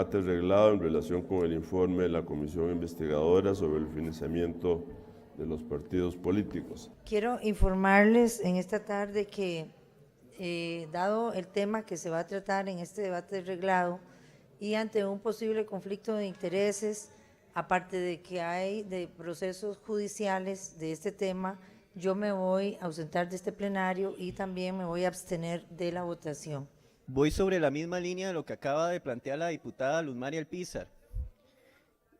debate reglado en relación con el informe de la Comisión Investigadora sobre el financiamiento de los partidos políticos. Quiero informarles en esta tarde que, dado el tema que se va a tratar en este debate reglado y ante un posible conflicto de intereses, aparte de que hay de procesos judiciales de este tema, yo me voy a ausentar de este plenario y también me voy a abstener de la votación. Voy sobre la misma línea de lo que acaba de plantear la diputada Luz María Alpizar.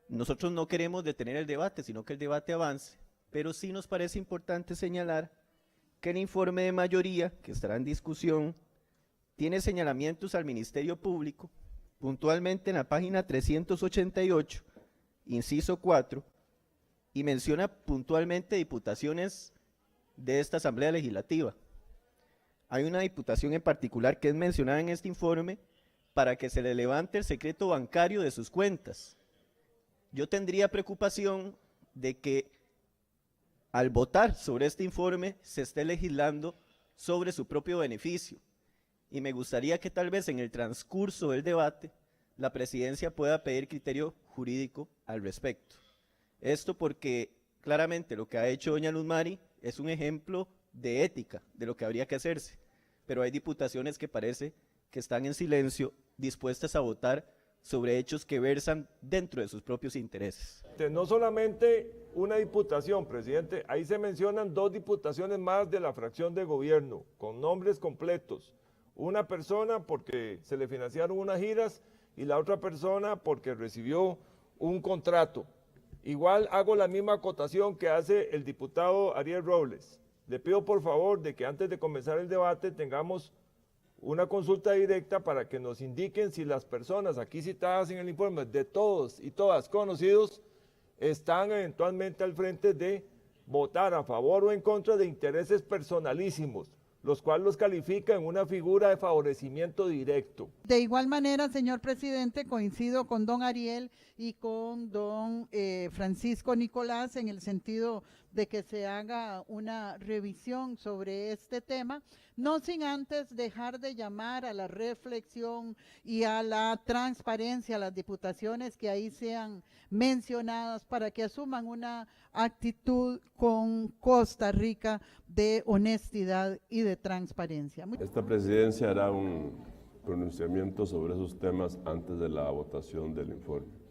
Nosotros no queremos detener el debate, sino que el debate avance, pero sí nos parece importante señalar que el informe de mayoría, que estará en discusión, tiene señalamientos al Ministerio Público, puntualmente en la página 388, inciso 4, y menciona puntualmente diputaciones de esta Asamblea Legislativa. Hay una diputación en particular que es mencionada en este informe para que se le levante el secreto bancario de sus cuentas. Yo tendría preocupación de que al votar sobre este informe se esté legislando sobre su propio beneficio, y me gustaría que tal vez en el transcurso del debate la presidencia pueda pedir criterio jurídico al respecto. Esto porque claramente lo que ha hecho doña Luz Mari es un ejemplo de ética, de lo que habría que hacerse, pero hay diputaciones que parece que están en silencio, dispuestas a votar sobre hechos que versan dentro de sus propios intereses. No solamente una diputación, presidente, ahí se mencionan 2 diputaciones más de la fracción de gobierno, con nombres completos. Una persona porque se le financiaron unas giras y la otra persona porque recibió un contrato. Igual hago la misma acotación que hace el diputado Ariel Robles. Le pido por favor de que antes de comenzar el debate tengamos una consulta directa para que nos indiquen si las personas aquí citadas en el informe, de todos y todas conocidos, están eventualmente al frente de votar a favor o en contra de intereses personalísimos, los cuales los califican en una figura de favorecimiento directo. De igual manera, señor presidente, coincido con don Ariel y con don Francisco Nicolás en el sentido de que se haga una revisión sobre este tema, no sin antes dejar de llamar a la reflexión y a la transparencia a las diputaciones que ahí sean mencionadas para que asuman una actitud con Costa Rica de honestidad y de transparencia. Esta presidencia hará un pronunciamiento sobre esos temas antes de la votación del informe.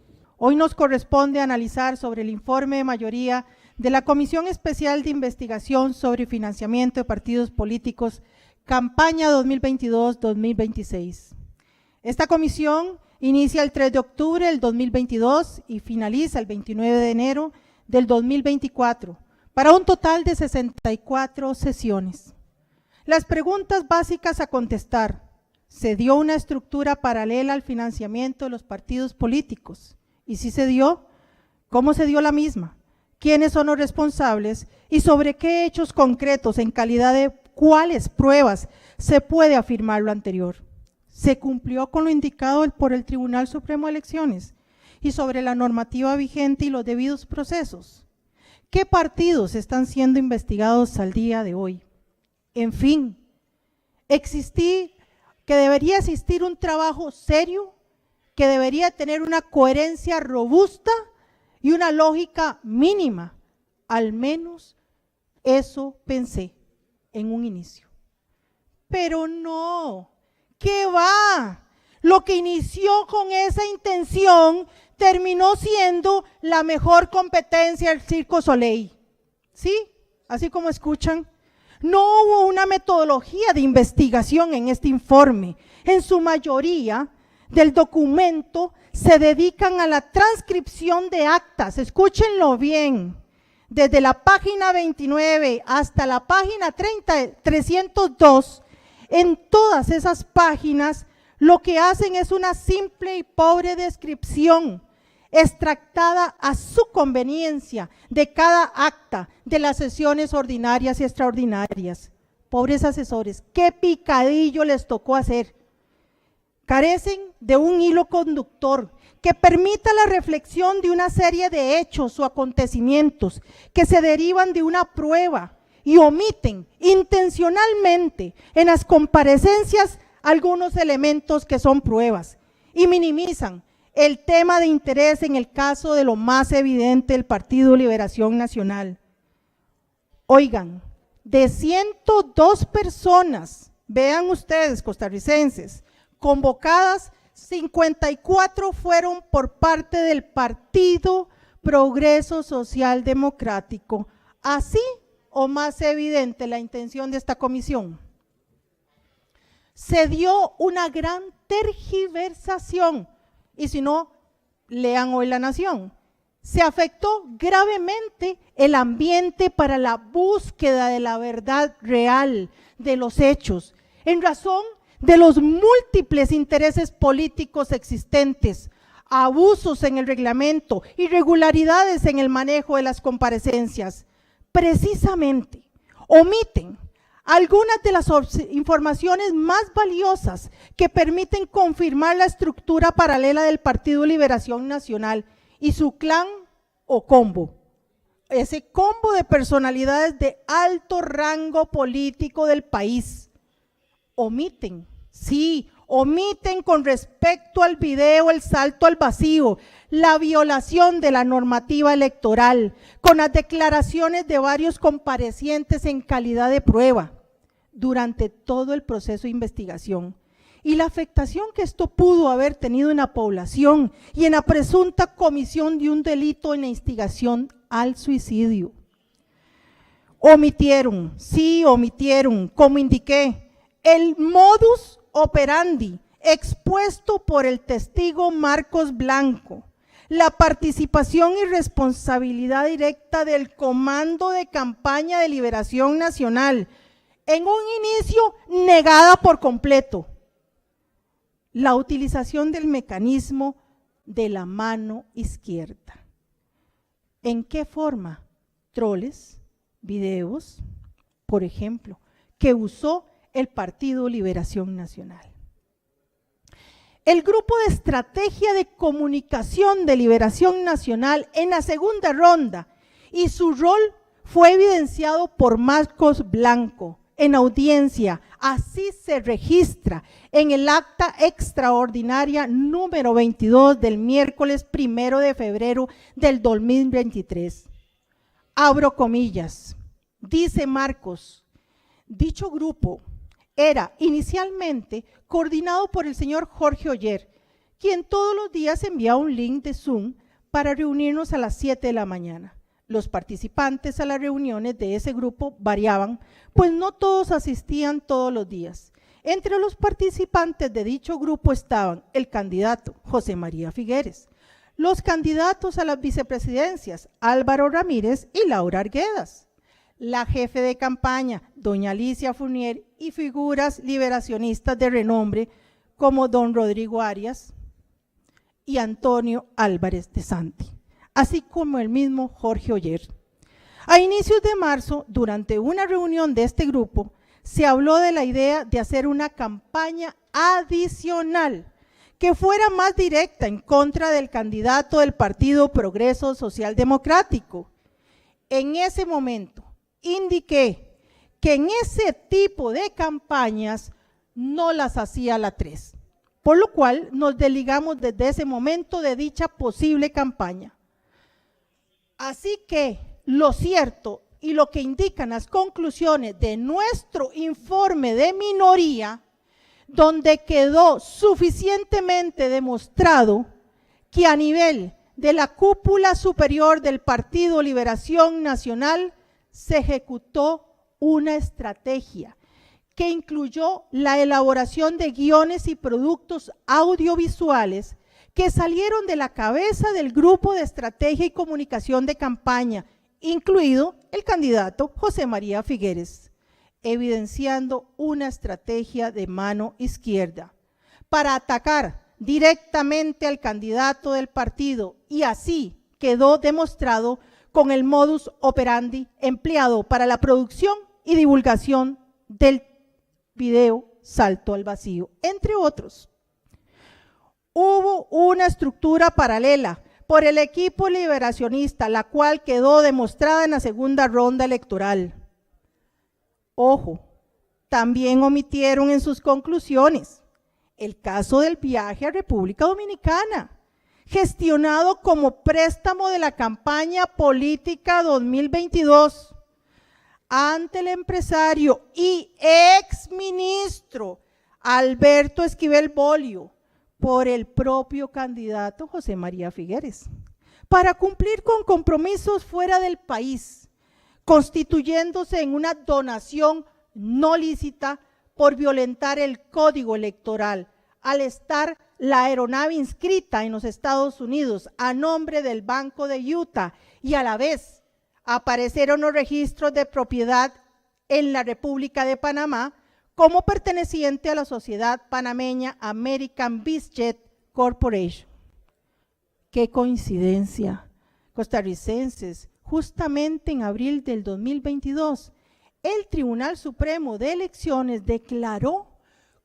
Hoy nos corresponde analizar sobre el informe de mayoría de la Comisión Especial de Investigación sobre Financiamiento de Partidos Políticos, campaña 2022-2026. Esta comisión inicia el 3 de octubre del 2022 y finaliza el 29 de enero del 2024, para un total de 64 sesiones. Las preguntas básicas a contestar: ¿se dio una estructura paralela al financiamiento de los partidos políticos? Y si se dio, ¿cómo se dio la misma? ¿Quiénes son los responsables? ¿Y sobre qué hechos concretos, en calidad de cuáles pruebas, se puede afirmar lo anterior? ¿Se cumplió con lo indicado por el Tribunal Supremo de Elecciones? ¿Y sobre la normativa vigente y los debidos procesos? ¿Qué partidos están siendo investigados al día de hoy? En fin, que debería existir un trabajo serio, que debería tener una coherencia robusta y una lógica mínima. Al menos eso pensé en un inicio. Pero no, ¿qué va? Lo que inició con esa intención terminó siendo la mejor competencia del Circo Soleil. ¿Sí? Así como escuchan. No hubo una metodología de investigación en este informe. En su mayoría del documento se dedican a la transcripción de actas, escúchenlo bien, desde la página 29 hasta la página 302, en todas esas páginas lo que hacen es una simple y pobre descripción, extractada a su conveniencia de cada acta de las sesiones ordinarias y extraordinarias. Pobres asesores, qué picadillo les tocó hacer. Carecen de un hilo conductor que permita la reflexión de una serie de hechos o acontecimientos que se derivan de una prueba y omiten intencionalmente en las comparecencias algunos elementos que son pruebas y minimizan el tema de interés en el caso de lo más evidente del Partido Liberación Nacional. Oigan, de 102 personas, vean ustedes, costarricenses, convocadas, 54 fueron por parte del Partido Progreso Social Democrático. ¿Así o más evidente la intención de esta comisión? Se dio una gran tergiversación, y si no, lean hoy La Nación. Se afectó gravemente el ambiente para la búsqueda de la verdad real de los hechos, en razón de los múltiples intereses políticos existentes, abusos en el reglamento, irregularidades en el manejo de las comparecencias. Precisamente, omiten algunas de las informaciones más valiosas que permiten confirmar la estructura paralela del Partido Liberación Nacional y su clan o combo, ese combo de personalidades de alto rango político del país. Omiten, sí, omiten con respecto al video el salto al vacío, la violación de la normativa electoral, con las declaraciones de varios comparecientes en calidad de prueba durante todo el proceso de investigación, y la afectación que esto pudo haber tenido en la población y en la presunta comisión de un delito en la instigación al suicidio. Omitieron, sí, omitieron, como indiqué, el modus operandi expuesto por el testigo Marcos Blanco, la participación y responsabilidad directa del Comando de Campaña de Liberación Nacional, en un inicio negada por completo. La utilización del mecanismo de la mano izquierda. ¿En qué forma? Troles, videos, por ejemplo, que usó el Partido Liberación Nacional. El Grupo de Estrategia de Comunicación de Liberación Nacional en la segunda ronda, y su rol fue evidenciado por Marcos Blanco en audiencia. Así se registra en el acta extraordinaria número 22 del miércoles 1 de febrero del 2023. Abro comillas, dice Marcos, dicho grupo era inicialmente coordinado por el señor Jorge Oller, quien todos los días enviaba un link de Zoom para reunirnos a las 7 de la mañana. Los participantes a las reuniones de ese grupo variaban, pues no todos asistían todos los días. Entre los participantes de dicho grupo estaban el candidato José María Figueres, los candidatos a las vicepresidencias Álvaro Ramírez y Laura Arguedas, la jefe de campaña doña Alicia Fournier y figuras liberacionistas de renombre como don Rodrigo Arias y Antonio Álvarez de Santi, así como el mismo Jorge Oller. A inicios de marzo, durante una reunión de este grupo, se habló de la idea de hacer una campaña adicional que fuera más directa en contra del candidato del Partido Progreso Social Democrático. En ese momento indiqué que en ese tipo de campañas no las hacía la 3, por lo cual nos desligamos desde ese momento de dicha posible campaña. Así que lo cierto y lo que indican las conclusiones de nuestro informe de minoría, donde quedó suficientemente demostrado que a nivel de la cúpula superior del Partido Liberación Nacional se ejecutó una estrategia que incluyó la elaboración de guiones y productos audiovisuales que salieron de la cabeza del Grupo de Estrategia y Comunicación de Campaña, incluido el candidato José María Figueres, evidenciando una estrategia de mano izquierda para atacar directamente al candidato del partido, y así quedó demostrado con el modus operandi empleado para la producción y divulgación del video Salto al Vacío, entre otros. Hubo una estructura paralela por el equipo liberacionista, la cual quedó demostrada en la segunda ronda electoral. Ojo, también omitieron en sus conclusiones el caso del viaje a República Dominicana, gestionado como préstamo de la campaña política 2022 ante el empresario y exministro Alberto Esquivel Bolio por el propio candidato José María Figueres, para cumplir con compromisos fuera del país, constituyéndose en una donación no lícita por violentar el código electoral, al estar la aeronave inscrita en los Estados Unidos a nombre del Banco de Utah y a la vez aparecieron los registros de propiedad en la República de Panamá como perteneciente a la sociedad panameña American BizJet Corporation. ¡Qué coincidencia! Costarricenses, justamente en abril del 2022, el Tribunal Supremo de Elecciones declaró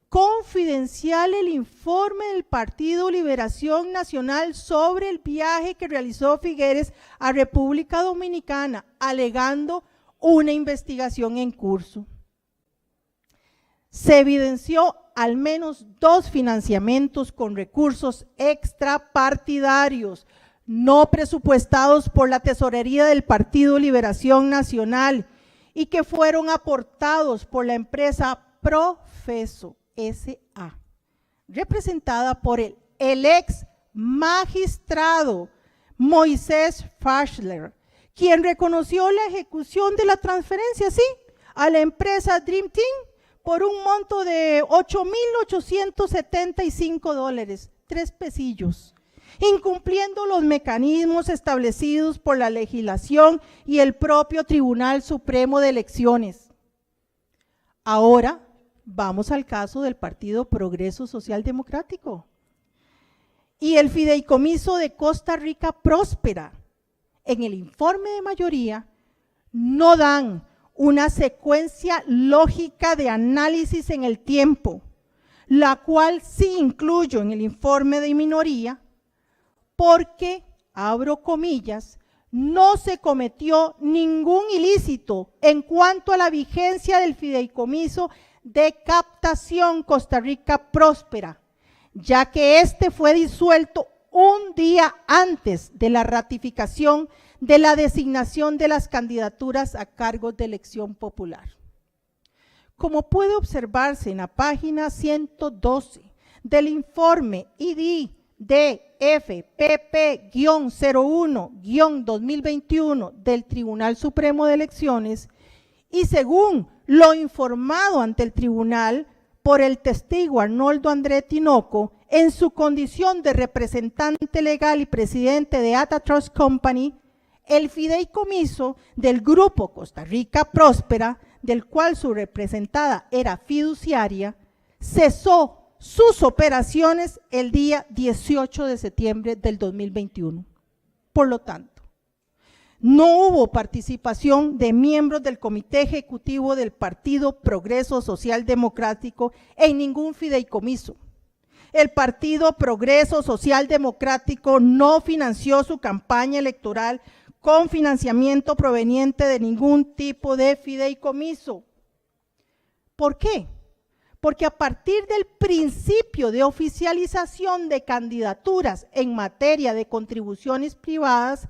confidencial el informe del Partido Liberación Nacional sobre el viaje que realizó Figueres a República Dominicana, alegando una investigación en curso. Se evidenció al menos 2 financiamientos con recursos extrapartidarios, no presupuestados por la Tesorería del Partido Liberación Nacional y que fueron aportados por la empresa Profeso S.A., representada por el ex magistrado Moisés Faschler, quien reconoció la ejecución de la transferencia, sí, a la empresa Dream Team por un monto de $8,875, 3 pesillos, incumpliendo los mecanismos establecidos por la legislación y el propio Tribunal Supremo de Elecciones. Ahora vamos al caso del Partido Progreso Social Democrático y el fideicomiso de Costa Rica Próspera. En el informe de mayoría no dan una secuencia lógica de análisis en el tiempo, la cual sí incluyo en el informe de minoría, porque, abro comillas, no se cometió ningún ilícito en cuanto a la vigencia del fideicomiso de captación Costa Rica Próspera, ya que este fue disuelto un día antes de la ratificación de la designación de las candidaturas a cargos de elección popular. Como puede observarse en la página 112 del informe IDFPP-01-2021 del Tribunal Supremo de Elecciones, y según lo informado ante el tribunal por el testigo Arnoldo André Tinoco, en su condición de representante legal y presidente de Ata Trust Company, el fideicomiso del Grupo Costa Rica Próspera, del cual su representada era fiduciaria, cesó sus operaciones el día 18 de septiembre del 2021. Por lo tanto, no hubo participación de miembros del Comité Ejecutivo del Partido Progreso Social Democrático en ningún fideicomiso. El Partido Progreso Social Democrático no financió su campaña electoral con financiamiento proveniente de ningún tipo de fideicomiso. ¿Por qué? Porque a partir del principio de oficialización de candidaturas en materia de contribuciones privadas,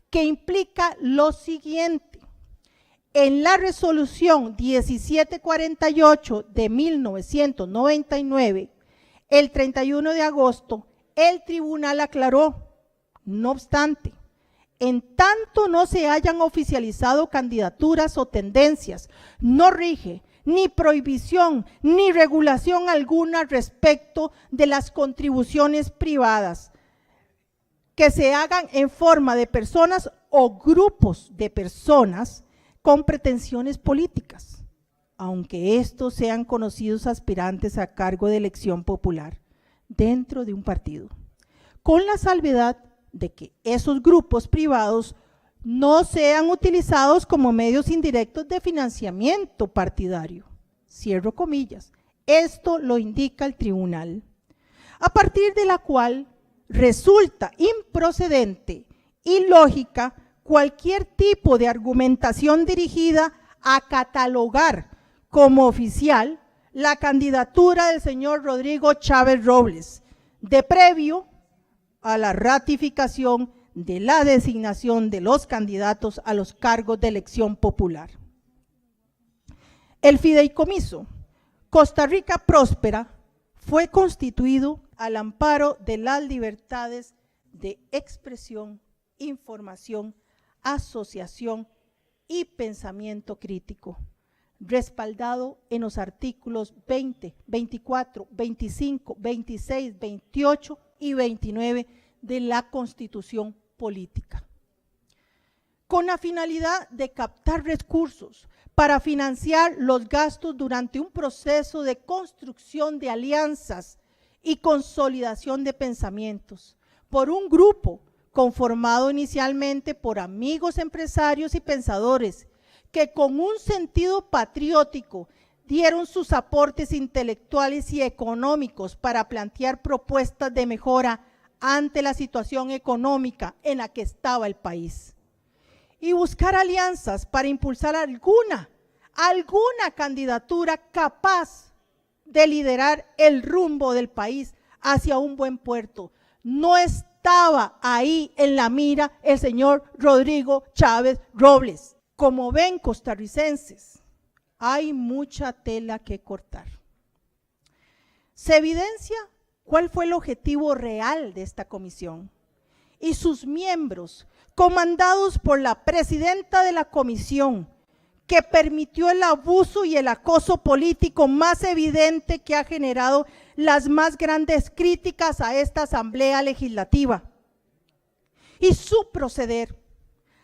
que implica lo siguiente: en la resolución 1748 de 1999, el 31 de agosto, el tribunal aclaró, no obstante, en tanto no se hayan oficializado candidaturas o tendencias, no rige ni prohibición ni regulación alguna respecto de las contribuciones privadas que se hagan en forma de personas o grupos de personas con pretensiones políticas, aunque estos sean conocidos aspirantes a cargo de elección popular dentro de un partido, con la salvedad de que esos grupos privados no sean utilizados como medios indirectos de financiamiento partidario. Cierro comillas. Esto lo indica el tribunal, a partir de la cual resulta improcedente y ilógica cualquier tipo de argumentación dirigida a catalogar como oficial la candidatura del señor Rodrigo Chávez Robles, de previo a la ratificación de la designación de los candidatos a los cargos de elección popular. El fideicomiso Costa Rica Próspera fue constituido al amparo de las libertades de expresión, información, asociación y pensamiento crítico, respaldado en los artículos 20, 24, 25, 26, 28 y 29 de la Constitución Política, con la finalidad de captar recursos para financiar los gastos durante un proceso de construcción de alianzas y consolidación de pensamientos por un grupo conformado inicialmente por amigos empresarios y pensadores que con un sentido patriótico dieron sus aportes intelectuales y económicos para plantear propuestas de mejora ante la situación económica en la que estaba el país y buscar alianzas para impulsar alguna candidatura capaz de liderar el rumbo del país hacia un buen puerto. No estaba ahí en la mira el señor Rodrigo Chávez Robles. Como ven, costarricenses, hay mucha tela que cortar. Se evidencia cuál fue el objetivo real de esta comisión y sus miembros, comandados por la presidenta de la comisión, que permitió el abuso y el acoso político más evidente que ha generado las más grandes críticas a esta Asamblea Legislativa, y su proceder,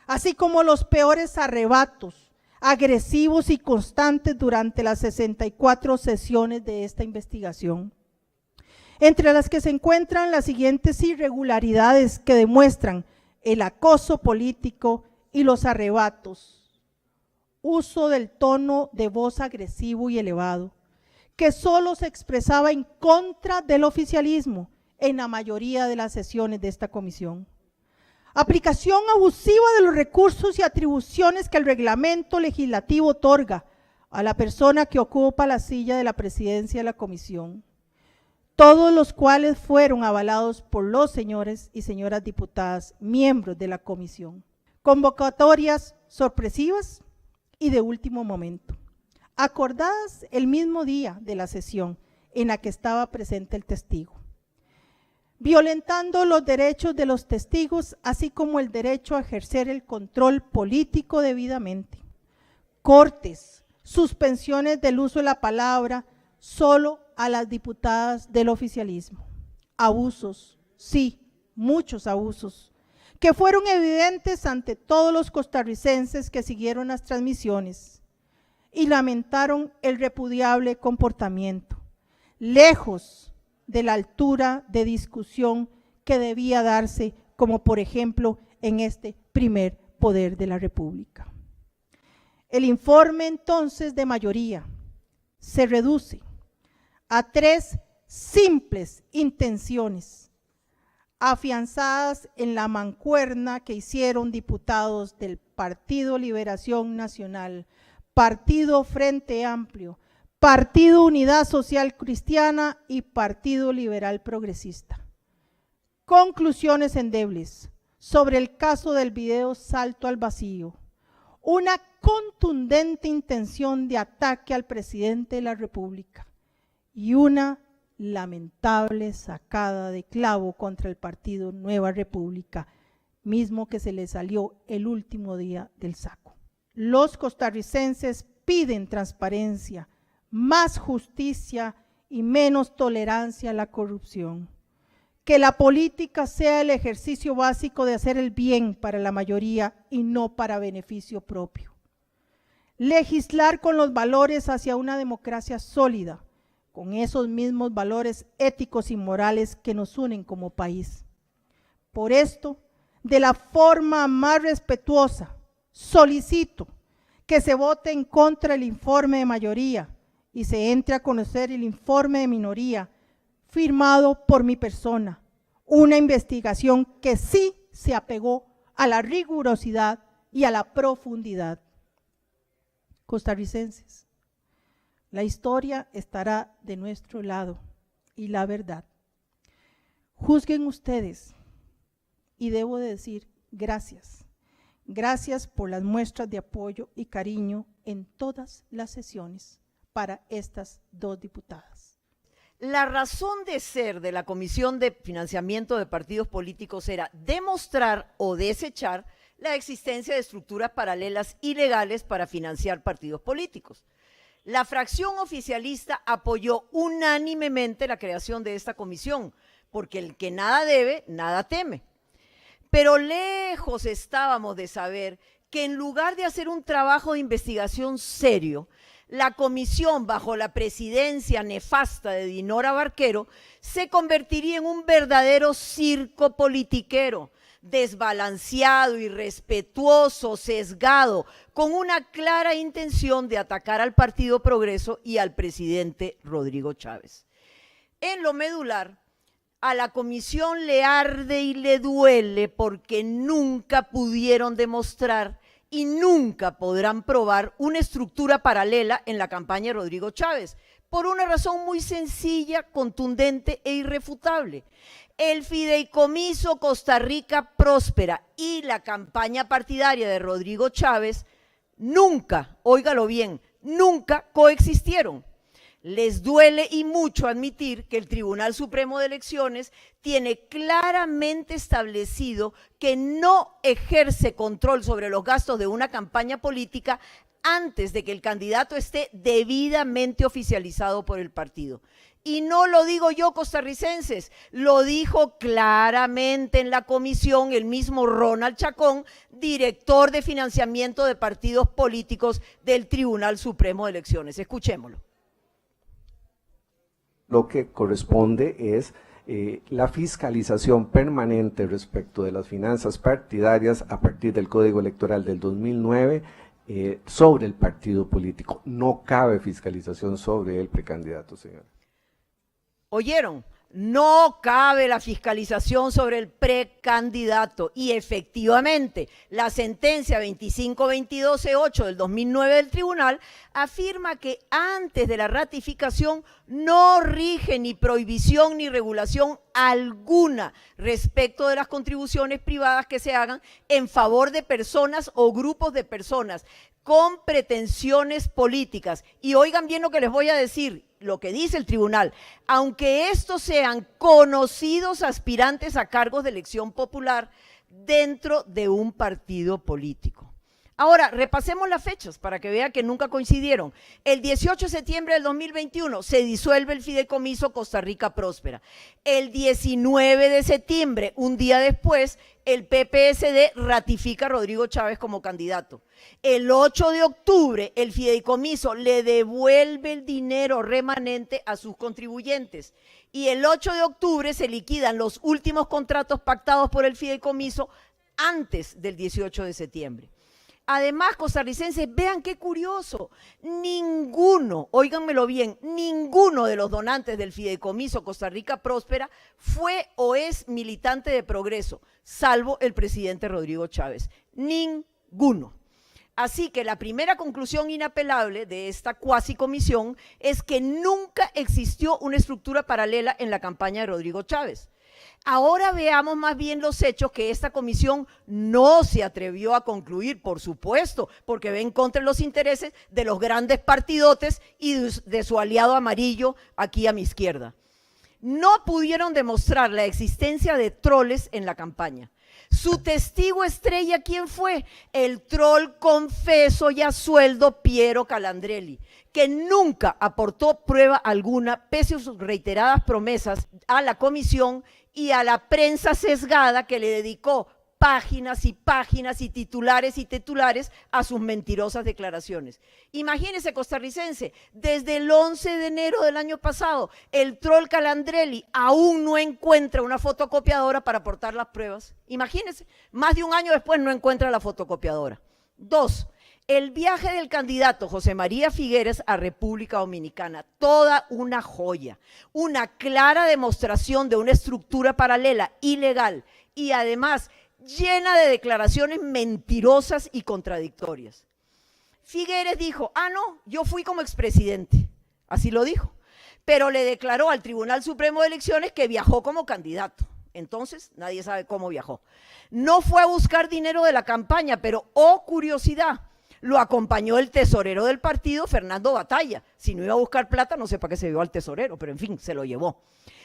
así como los peores arrebatos, agresivos y constantes durante las 64 sesiones de esta investigación, entre las que se encuentran las siguientes irregularidades que demuestran el acoso político y los arrebatos: uso del tono de voz agresivo y elevado, que solo se expresaba en contra del oficialismo en la mayoría de las sesiones de esta comisión. Aplicación abusiva de los recursos y atribuciones que el reglamento legislativo otorga a la persona que ocupa la silla de la presidencia de la comisión, todos los cuales fueron avalados por los señores y señoras diputadas, miembros de la comisión. Convocatorias sorpresivas y de último momento, acordadas el mismo día de la sesión en la que estaba presente el testigo, violentando los derechos de los testigos, así como el derecho a ejercer el control político debidamente. Cortes, suspensiones del uso de la palabra solo a las diputadas del oficialismo. Abusos, sí, muchos abusos, que fueron evidentes ante todos los costarricenses que siguieron las transmisiones y lamentaron el repudiable comportamiento, lejos de la altura de discusión que debía darse, como por ejemplo en este primer poder de la República. El informe entonces de mayoría se reduce a 3 simples intenciones, afianzadas en la mancuerna que hicieron diputados del Partido Liberación Nacional, Partido Frente Amplio, Partido Unidad Social Cristiana y Partido Liberal Progresista. Conclusiones endebles sobre el caso del video Salto al Vacío, una contundente intención de ataque al presidente de la República y una lamentable sacada de clavo contra el partido Nueva República, mismo que se le salió el último día del saco. Los costarricenses piden transparencia, más justicia y menos tolerancia a la corrupción. Que la política sea el ejercicio básico de hacer el bien para la mayoría y no para beneficio propio. Legislar con los valores hacia una democracia sólida, con esos mismos valores éticos y morales que nos unen como país. Por esto, de la forma más respetuosa, solicito que se vote en contra del informe de mayoría y se entre a conocer el informe de minoría firmado por mi persona, una investigación que sí se apegó a la rigurosidad y a la profundidad. Costarricenses, la historia estará de nuestro lado y la verdad. Juzguen ustedes y debo de decir gracias. Gracias por las muestras de apoyo y cariño en todas las sesiones para estas dos diputadas. La razón de ser de la Comisión de Financiamiento de Partidos Políticos era demostrar o desechar la existencia de estructuras paralelas ilegales para financiar partidos políticos. La fracción oficialista apoyó unánimemente la creación de esta comisión, porque el que nada debe, nada teme. Pero lejos estábamos de saber que en lugar de hacer un trabajo de investigación serio, la comisión, bajo la presidencia nefasta de Dinora Barquero, se convertiría en un verdadero circo politiquero, desbalanceado, irrespetuoso, sesgado, con una clara intención de atacar al Partido Progreso y al presidente Rodrigo Chávez. En lo medular, a la comisión le arde y le duele porque nunca pudieron demostrar y nunca podrán probar una estructura paralela en la campaña de Rodrigo Chávez, por una razón muy sencilla, contundente e irrefutable. El Fideicomiso Costa Rica Próspera y la campaña partidaria de Rodrigo Chávez nunca, óigalo bien, nunca coexistieron. Les duele y mucho admitir que el Tribunal Supremo de Elecciones tiene claramente establecido que no ejerce control sobre los gastos de una campaña política antes de que el candidato esté debidamente oficializado por el partido. Y no lo digo yo, costarricenses, lo dijo claramente en la comisión el mismo Ronald Chacón, director de financiamiento de partidos políticos del Tribunal Supremo de Elecciones. Escuchémoslo. Lo que corresponde es la fiscalización permanente respecto de las finanzas partidarias a partir del Código Electoral del 2009 sobre el partido político. No cabe fiscalización sobre el precandidato, señora. ¿Oyeron? No cabe la fiscalización sobre el precandidato y efectivamente la sentencia 2522C8 del 2009 del tribunal afirma que antes de la ratificación no rige ni prohibición ni regulación alguna respecto de las contribuciones privadas que se hagan en favor de personas o grupos de personas con pretensiones políticas. Y oigan bien lo que les voy a decir, lo que dice el tribunal, aunque estos sean conocidos aspirantes a cargos de elección popular dentro de un partido político. Ahora, repasemos las fechas para que vea que nunca coincidieron. El 18 de septiembre del 2021 se disuelve el Fideicomiso Costa Rica Próspera. El 19 de septiembre, un día después, el PPSD ratifica a Rodrigo Chávez como candidato. El 8 de octubre, el Fideicomiso le devuelve el dinero remanente a sus contribuyentes. Y el 8 de octubre se liquidan los últimos contratos pactados por el Fideicomiso antes del 18 de septiembre. Además, costarricenses, vean qué curioso, ninguno, óiganmelo bien, ninguno de los donantes del Fideicomiso Costa Rica Próspera fue o es militante de Progreso, salvo el presidente Rodrigo Chávez. Ninguno. Así que la primera conclusión inapelable de esta cuasi comisión es que nunca existió una estructura paralela en la campaña de Rodrigo Chávez. Ahora veamos más bien los hechos que esta comisión no se atrevió a concluir, por supuesto, porque ve en contra de los intereses de los grandes partidotes y de su aliado amarillo aquí a mi izquierda. No pudieron demostrar la existencia de troles en la campaña. Su testigo estrella, ¿quién fue? El troll confeso y a sueldo Piero Calandrelli, que nunca aportó prueba alguna, pese a sus reiteradas promesas a la comisión y a la prensa sesgada que le dedicó páginas y páginas y titulares a sus mentirosas declaraciones. Imagínese, costarricense, desde el 11 de enero del año pasado, el troll Calandrelli aún no encuentra una fotocopiadora para aportar las pruebas. Imagínese, más de un año después no encuentra la fotocopiadora. 2. El viaje del candidato José María Figueres a República Dominicana, toda una joya, una clara demostración de una estructura paralela, ilegal y además llena de declaraciones mentirosas y contradictorias. Figueres dijo, no, yo fui como expresidente, así lo dijo, pero le declaró al Tribunal Supremo de Elecciones que viajó como candidato. Entonces, nadie sabe cómo viajó. No fue a buscar dinero de la campaña, pero, oh curiosidad, lo acompañó el tesorero del partido, Fernando Batalla. Si no iba a buscar plata, no sé para qué se dio al tesorero, pero en fin, se lo llevó.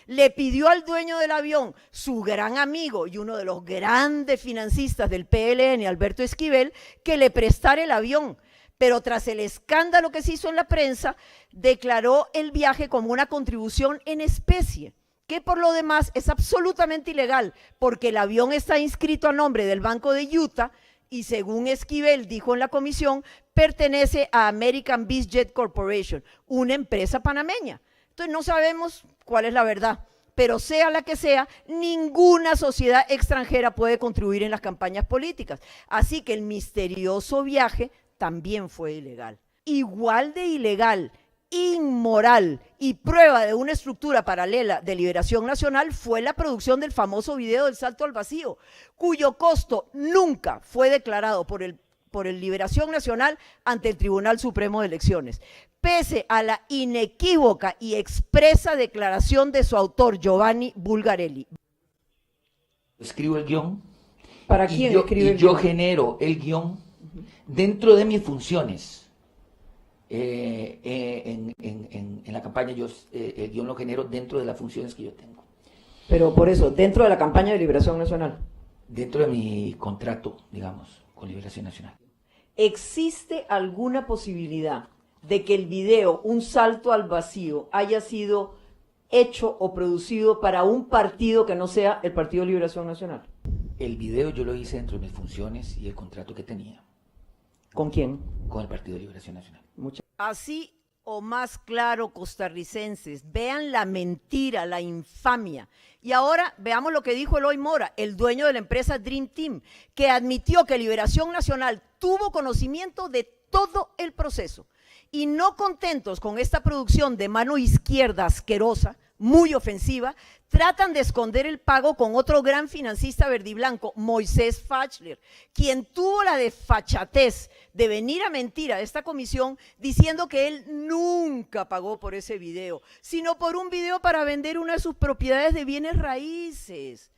Le pidió al dueño del avión, su gran amigo y uno de los grandes financistas del PLN, Alberto Esquivel, que le prestara el avión. Pero tras el escándalo que se hizo en la prensa, declaró el viaje como una contribución en especie, que por lo demás es absolutamente ilegal, porque el avión está inscrito a nombre del Banco de Utah y según Esquivel dijo en la comisión, pertenece a American BizJet Corporation, una empresa panameña. Entonces no sabemos cuál es la verdad, pero sea la que sea, ninguna sociedad extranjera puede contribuir en las campañas políticas. Así que el misterioso viaje también fue ilegal. Igual de ilegal, inmoral y prueba de una estructura paralela de Liberación Nacional fue la producción del famoso video del salto al vacío, cuyo costo nunca fue declarado por el Liberación Nacional ante el Tribunal Supremo de Elecciones, pese a la inequívoca y expresa declaración de su autor, Giovanni Bulgarelli. Escribo el guión. ¿Para quién escribe el guión? guión? Yo genero el guión dentro de mis funciones. En la campaña el guión lo genero dentro de las funciones que yo tengo. Pero por eso, dentro de la campaña de Liberación Nacional. Dentro de mi contrato, digamos, con Liberación Nacional. ¿Existe alguna posibilidad de que el video, un salto al vacío, haya sido hecho o producido para un partido que no sea el Partido de Liberación Nacional? El video yo lo hice dentro de mis funciones y el contrato que tenía. ¿Con quién? Con el Partido de Liberación Nacional. Así o más claro, costarricenses, vean la mentira, la infamia. Y ahora veamos lo que dijo Eloy Mora, el dueño de la empresa Dream Team, que admitió que Liberación Nacional tuvo conocimiento de todo el proceso. Y no contentos con esta producción de mano izquierda asquerosa, muy ofensiva, tratan de esconder el pago con otro gran financista verdiblanco, Moisés Fachler, quien tuvo la desfachatez de venir a mentir a esta comisión diciendo que él nunca pagó por ese video, sino por un video para vender una de sus propiedades de bienes raíces.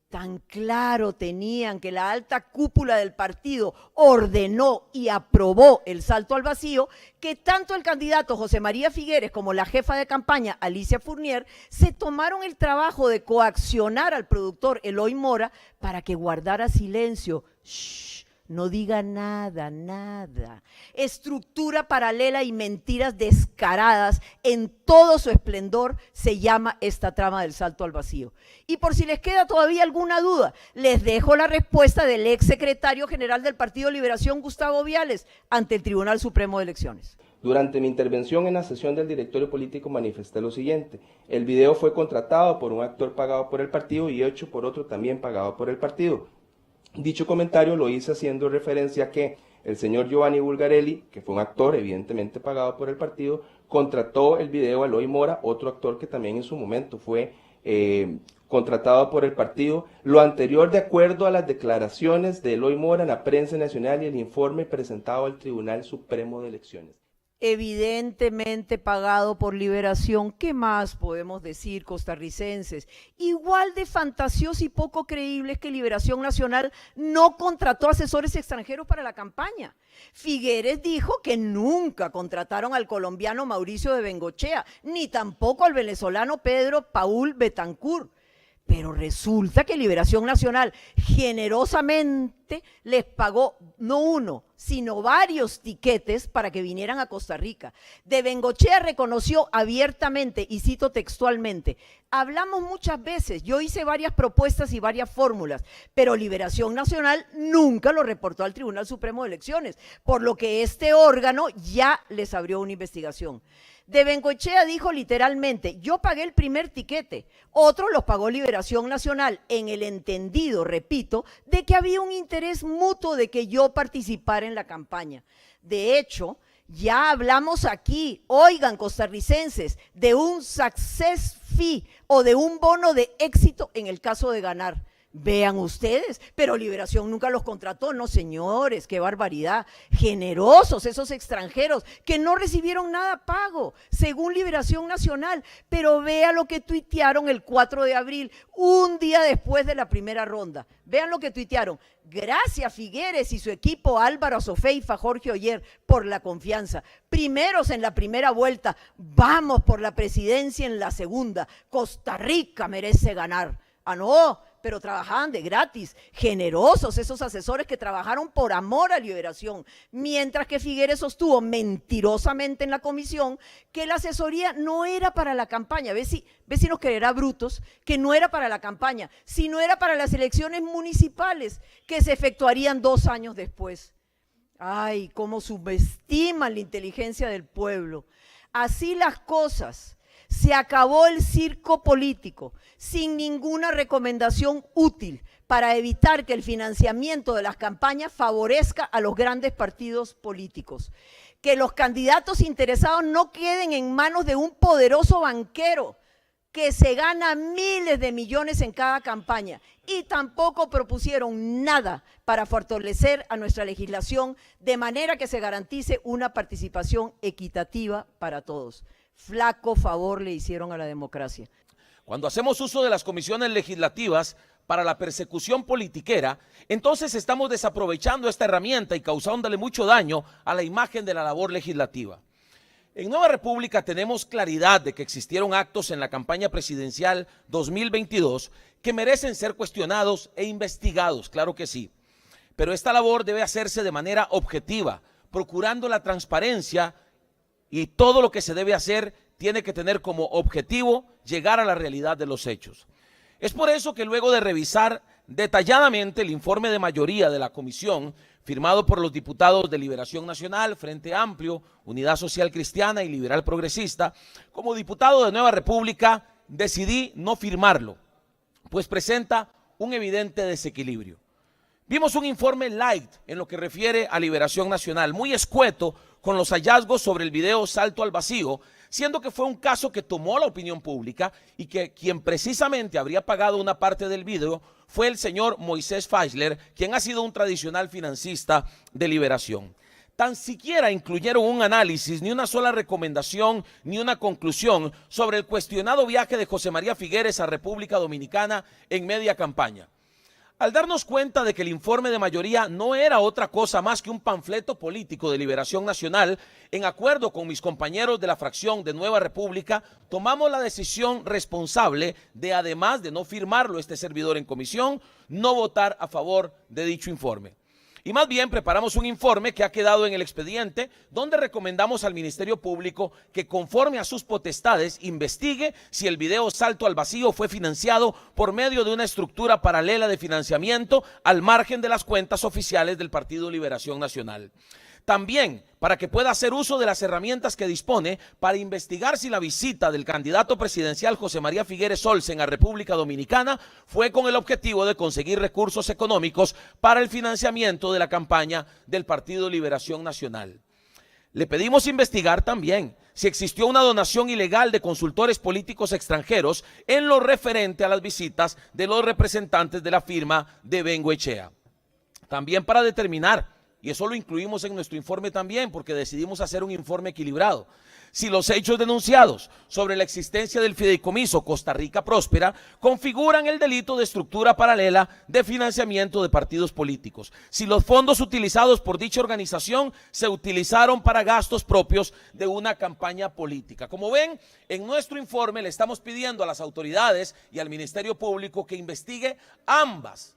Tan claro tenían que la alta cúpula del partido ordenó y aprobó el salto al vacío, que tanto el candidato José María Figueres como la jefa de campaña Alicia Fournier se tomaron el trabajo de coaccionar al productor Eloy Mora para que guardara silencio. ¡Shh! No diga nada, nada. Estructura paralela y mentiras descaradas en todo su esplendor se llama esta trama del salto al vacío. Y por si les queda todavía alguna duda, les dejo la respuesta del ex secretario general del Partido Liberación, Gustavo Viales, ante el Tribunal Supremo de Elecciones. Durante mi intervención en la sesión del directorio político manifesté lo siguiente: el video fue contratado por un actor pagado por el partido y hecho por otro también pagado por el partido. Dicho comentario lo hice haciendo referencia a que el señor Giovanni Bulgarelli, que fue un actor evidentemente pagado por el partido, contrató el video a Eloy Mora, otro actor que también en su momento fue contratado por el partido. Lo anterior de acuerdo a las declaraciones de Eloy Mora en la prensa nacional y el informe presentado al Tribunal Supremo de Elecciones. Evidentemente pagado por Liberación. ¿Qué más podemos decir, costarricenses? Igual de fantasioso y poco creíble es que Liberación Nacional no contrató asesores extranjeros para la campaña. Figueres dijo que nunca contrataron al colombiano Mauricio de Bengochea, ni tampoco al venezolano Pedro Paul Betancourt. Pero resulta que Liberación Nacional generosamente les pagó no uno, sino varios tiquetes para que vinieran a Costa Rica. De Bengochea reconoció abiertamente, y cito textualmente: hablamos muchas veces, yo hice varias propuestas y varias fórmulas, pero Liberación Nacional nunca lo reportó al Tribunal Supremo de Elecciones, por lo que este órgano ya les abrió una investigación. De Bengochea dijo literalmente: yo pagué el primer tiquete, otros los pagó Liberación Nacional, en el entendido, repito, de que había un interés mutuo de que yo participara en la campaña. De hecho, ya hablamos aquí, oigan costarricenses, de un success fee o de un bono de éxito en el caso de ganar. Vean ustedes, pero Liberación nunca los contrató. No, señores, qué barbaridad. Generosos esos extranjeros que no recibieron nada pago, según Liberación Nacional. Pero vea lo que tuitearon el 4 de abril, un día después de la primera ronda. Vean lo que tuitearon. Gracias Figueres y su equipo Álvaro Azofeifa, Jorge Oyer, por la confianza. Primeros en la primera vuelta, vamos por la presidencia en la segunda. Costa Rica merece ganar. Ah, no, pero trabajaban de gratis, generosos esos asesores que trabajaron por amor a Liberación, mientras que Figueres sostuvo mentirosamente en la comisión que la asesoría no era para la campaña. Ve si nos creerá brutos, que no era para la campaña, sino era para las elecciones municipales que se efectuarían 2 años después. Ay, cómo subestiman la inteligencia del pueblo. Así las cosas. Se acabó el circo político sin ninguna recomendación útil para evitar que el financiamiento de las campañas favorezca a los grandes partidos políticos. Que los candidatos interesados no queden en manos de un poderoso banquero que se gana miles de millones en cada campaña, y tampoco propusieron nada para fortalecer a nuestra legislación de manera que se garantice una participación equitativa para todos. Flaco favor le hicieron a la democracia. Cuando hacemos uso de las comisiones legislativas para la persecución politiquera, entonces estamos desaprovechando esta herramienta y causándole mucho daño a la imagen de la labor legislativa. En Nueva República tenemos claridad de que existieron actos en la campaña presidencial 2022 que merecen ser cuestionados e investigados, claro que sí. Pero esta labor debe hacerse de manera objetiva, procurando la transparencia, y todo lo que se debe hacer tiene que tener como objetivo llegar a la realidad de los hechos. Es por eso que luego de revisar detalladamente el informe de mayoría de la comisión, firmado por los diputados de Liberación Nacional, Frente Amplio, Unidad Social Cristiana y Liberal Progresista, como diputado de Nueva República decidí no firmarlo, pues presenta un evidente desequilibrio. Vimos un informe light en lo que refiere a Liberación Nacional, muy escueto con los hallazgos sobre el video Salto al Vacío, siendo que fue un caso que tomó la opinión pública y que quien precisamente habría pagado una parte del video fue el señor Moisés Feischler, quien ha sido un tradicional financista de Liberación. Tan siquiera incluyeron un análisis, ni una sola recomendación, ni una conclusión sobre el cuestionado viaje de José María Figueres a República Dominicana en media campaña. Al darnos cuenta de que el informe de mayoría no era otra cosa más que un panfleto político de Liberación Nacional, en acuerdo con mis compañeros de la fracción de Nueva República, tomamos la decisión responsable de, además de no firmarlo este servidor en comisión, no votar a favor de dicho informe. Y más bien preparamos un informe que ha quedado en el expediente, donde recomendamos al Ministerio Público que, conforme a sus potestades, investigue si el video Salto al Vacío fue financiado por medio de una estructura paralela de financiamiento al margen de las cuentas oficiales del Partido Liberación Nacional. También para que pueda hacer uso de las herramientas que dispone para investigar si la visita del candidato presidencial José María Figueres Olsen a República Dominicana fue con el objetivo de conseguir recursos económicos para el financiamiento de la campaña del Partido Liberación Nacional. Le pedimos investigar también si existió una donación ilegal de consultores políticos extranjeros en lo referente a las visitas de los representantes de la firma de Bengoechea. También para determinar, y eso lo incluimos en nuestro informe también porque decidimos hacer un informe equilibrado, si los hechos denunciados sobre la existencia del fideicomiso Costa Rica Próspera configuran el delito de estructura paralela de financiamiento de partidos políticos, si los fondos utilizados por dicha organización se utilizaron para gastos propios de una campaña política. Como ven, en nuestro informe le estamos pidiendo a las autoridades y al Ministerio Público que investigue ambas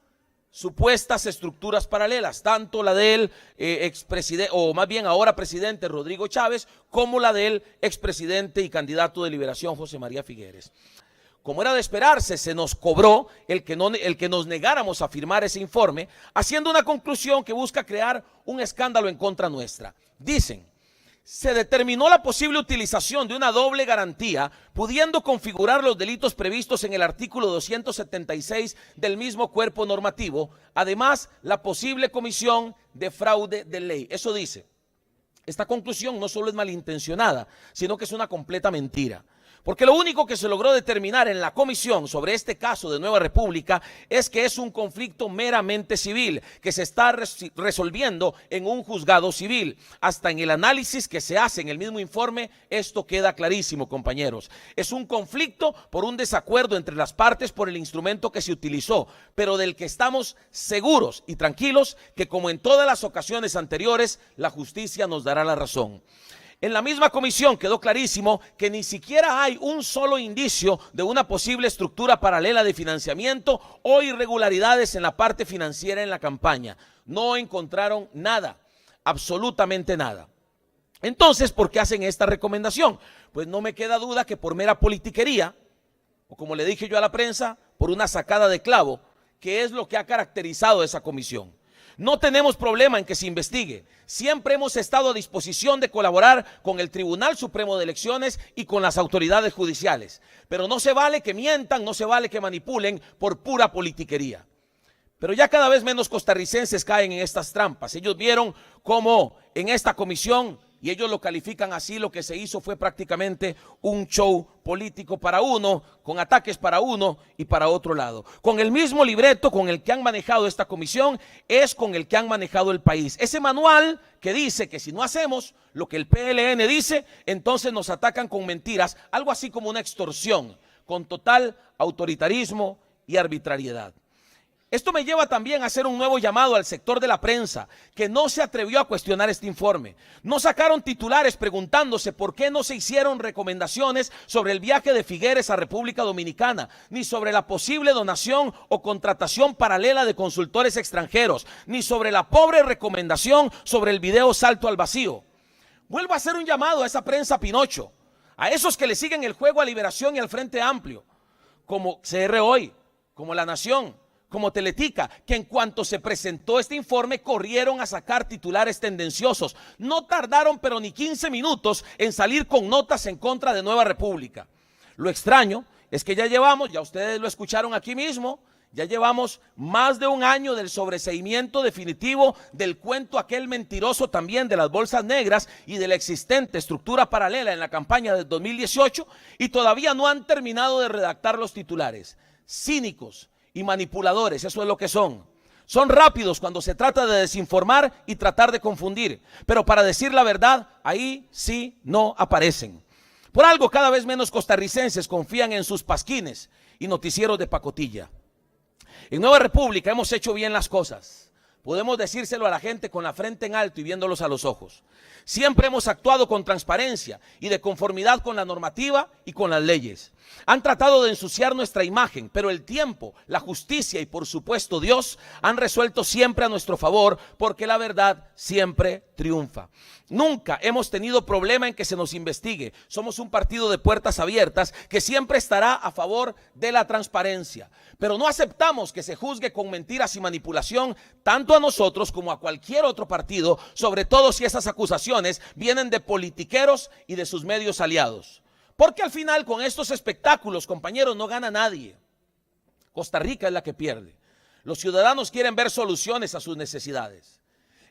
supuestas estructuras paralelas, tanto la del expresidente, o más bien ahora presidente Rodrigo Chávez, como la del expresidente y candidato de Liberación José María Figueres. Como era de esperarse, se nos cobró el que nos negáramos a firmar ese informe, haciendo una conclusión que busca crear un escándalo en contra nuestra. Dicen: se determinó la posible utilización de una doble garantía, pudiendo configurar los delitos previstos en el artículo 276 del mismo cuerpo normativo, además la posible comisión de fraude de ley. Eso dice. Esta conclusión no solo es malintencionada, sino que es una completa mentira, Porque lo único que se logró determinar en la comisión sobre este caso de Nueva República es que es un conflicto meramente civil, que se está resolviendo en un juzgado civil. Hasta en el análisis que se hace en el mismo informe, esto queda clarísimo, compañeros. Es un conflicto por un desacuerdo entre las partes por el instrumento que se utilizó, pero del que estamos seguros y tranquilos que, como en todas las ocasiones anteriores, la justicia nos dará la razón. En la misma comisión quedó clarísimo que ni siquiera hay un solo indicio de una posible estructura paralela de financiamiento o irregularidades en la parte financiera en la campaña. No encontraron nada, absolutamente nada. Entonces, ¿por qué hacen esta recomendación? Pues no me queda duda que por mera politiquería, o como le dije yo a la prensa, por una sacada de clavo, que es lo que ha caracterizado esa comisión. No tenemos problema en que se investigue. Siempre hemos estado a disposición de colaborar con el Tribunal Supremo de Elecciones y con las autoridades judiciales. Pero no se vale que mientan, no se vale que manipulen por pura politiquería. Pero ya cada vez menos costarricenses caen en estas trampas. Ellos vieron cómo en esta comisión, y ellos lo califican así, lo que se hizo fue prácticamente un show político para uno, con ataques para uno y para otro lado. Con el mismo libreto con el que han manejado esta comisión es con el que han manejado el país. Ese manual que dice que si no hacemos lo que el PLN dice, entonces nos atacan con mentiras, algo así como una extorsión, con total autoritarismo y arbitrariedad. Esto me lleva también a hacer un nuevo llamado al sector de la prensa, que no se atrevió a cuestionar este informe. No sacaron titulares preguntándose por qué no se hicieron recomendaciones sobre el viaje de Figueres a República Dominicana, ni sobre la posible donación o contratación paralela de consultores extranjeros, ni sobre la pobre recomendación sobre el video Salto al Vacío. Vuelvo a hacer un llamado a esa prensa Pinocho, a esos que le siguen el juego a Liberación y al Frente Amplio, como CR Hoy, como La Nación, como Teletica, que en cuanto se presentó este informe corrieron a sacar titulares tendenciosos. No tardaron pero ni 15 minutos en salir con notas en contra de Nueva República. Lo extraño es que ya llevamos, ya ustedes lo escucharon aquí mismo, ya llevamos más de un año del sobreseimiento definitivo del cuento aquel mentiroso también de las bolsas negras y de la existente estructura paralela en la campaña del 2018 y todavía no han terminado de redactar los titulares. Cínicos y manipuladores, eso es lo que son. Son rápidos cuando se trata de desinformar y tratar de confundir, pero para decir la verdad, ahí sí no aparecen. Por algo cada vez menos costarricenses confían en sus pasquines y noticieros de pacotilla. En Nueva República hemos hecho bien las cosas. Podemos decírselo a la gente con la frente en alto y viéndolos a los ojos. Siempre hemos actuado con transparencia y de conformidad con la normativa y con las leyes. Han tratado de ensuciar nuestra imagen, pero el tiempo, la justicia y por supuesto Dios han resuelto siempre a nuestro favor porque la verdad siempre triunfa. Nunca hemos tenido problema en que se nos investigue. Somos un partido de puertas abiertas que siempre estará a favor de la transparencia. Pero no aceptamos que se juzgue con mentiras y manipulación tanto a nosotros como a cualquier otro partido, sobre todo si esas acusaciones vienen de politiqueros y de sus medios aliados. Porque al final con estos espectáculos, compañeros, no gana nadie. Costa Rica es la que pierde. Los ciudadanos quieren ver soluciones a sus necesidades.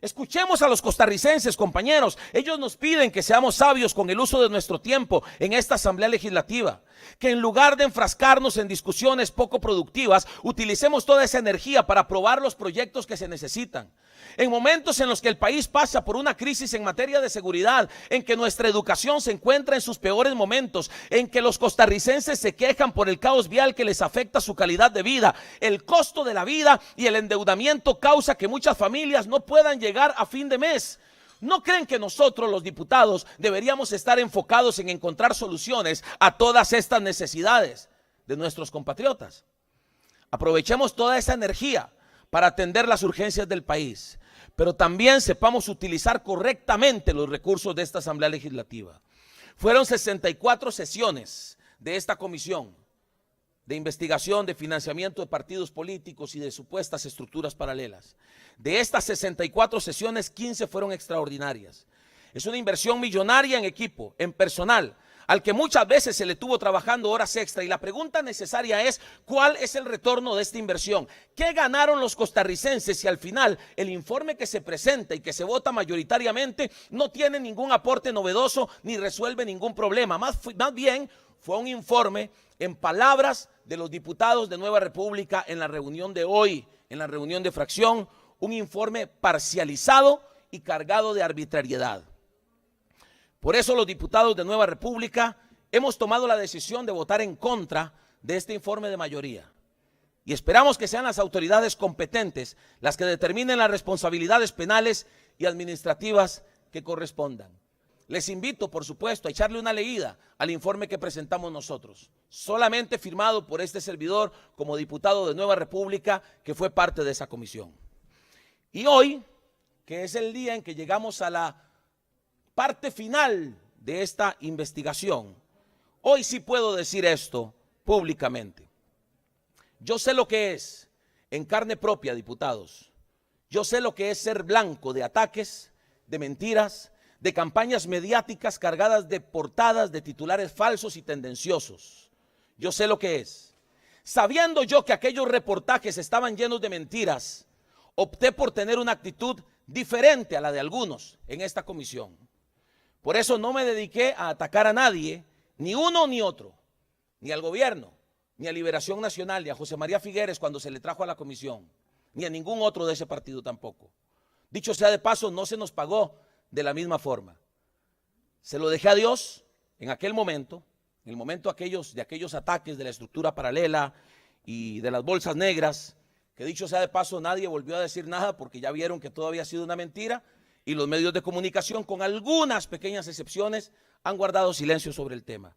Escuchemos a los costarricenses, compañeros. Ellos nos piden que seamos sabios con el uso de nuestro tiempo en esta Asamblea Legislativa. Que en lugar de enfrascarnos en discusiones poco productivas, utilicemos toda esa energía para aprobar los proyectos que se necesitan. En momentos en los que el país pasa por una crisis en materia de seguridad, en que nuestra educación se encuentra en sus peores momentos, en que los costarricenses se quejan por el caos vial que les afecta su calidad de vida, el costo de la vida y el endeudamiento causa que muchas familias no puedan llegar a fin de mes. ¿No creen que nosotros, los diputados, deberíamos estar enfocados en encontrar soluciones a todas estas necesidades de nuestros compatriotas? Aprovechemos toda esa energía para atender las urgencias del país, pero también sepamos utilizar correctamente los recursos de esta Asamblea Legislativa. Fueron 64 sesiones de esta comisión de investigación de financiamiento de partidos políticos y de supuestas estructuras paralelas. De estas 64 sesiones, 15 fueron extraordinarias. Es una inversión millonaria en equipo, en personal. al que muchas veces se le tuvo trabajando horas extra, y la pregunta necesaria es, ¿cuál es el retorno de esta inversión? ¿Qué ganaron los costarricenses si al final el informe que se presenta y que se vota mayoritariamente no tiene ningún aporte novedoso ni resuelve ningún problema? Más bien fue un informe, en palabras de los diputados de Nueva República en la reunión de hoy, en la reunión de fracción, un informe parcializado y cargado de arbitrariedad. Por eso los diputados de Nueva República hemos tomado la decisión de votar en contra de este informe de mayoría. Y esperamos que sean las autoridades competentes las que determinen las responsabilidades penales y administrativas que correspondan. Les invito, por supuesto, a echarle una leída al informe que presentamos nosotros, solamente firmado por este servidor como diputado de Nueva República, que fue parte de esa comisión. Y hoy, que es el día en que llegamos a la parte final de esta investigación, hoy sí puedo decir esto públicamente. Yo sé lo que es, en carne propia, diputados, yo sé lo que es ser blanco de ataques, de mentiras, de campañas mediáticas cargadas de portadas de titulares falsos y tendenciosos. Yo sé lo que es. Sabiendo yo que aquellos reportajes estaban llenos de mentiras, opté por tener una actitud diferente a la de algunos en esta comisión. Por eso no me dediqué a atacar a nadie, ni uno ni otro, ni al gobierno, ni a Liberación Nacional, ni a José María Figueres cuando se le trajo a la comisión, ni a ningún otro de ese partido tampoco. Dicho sea de paso, no se nos pagó de la misma forma. Se lo dejé a Dios en aquel momento, en el momento de aquellos ataques de la estructura paralela y de las bolsas negras, que dicho sea de paso nadie volvió a decir nada porque ya vieron que todo había sido una mentira, y los medios de comunicación, con algunas pequeñas excepciones, han guardado silencio sobre el tema.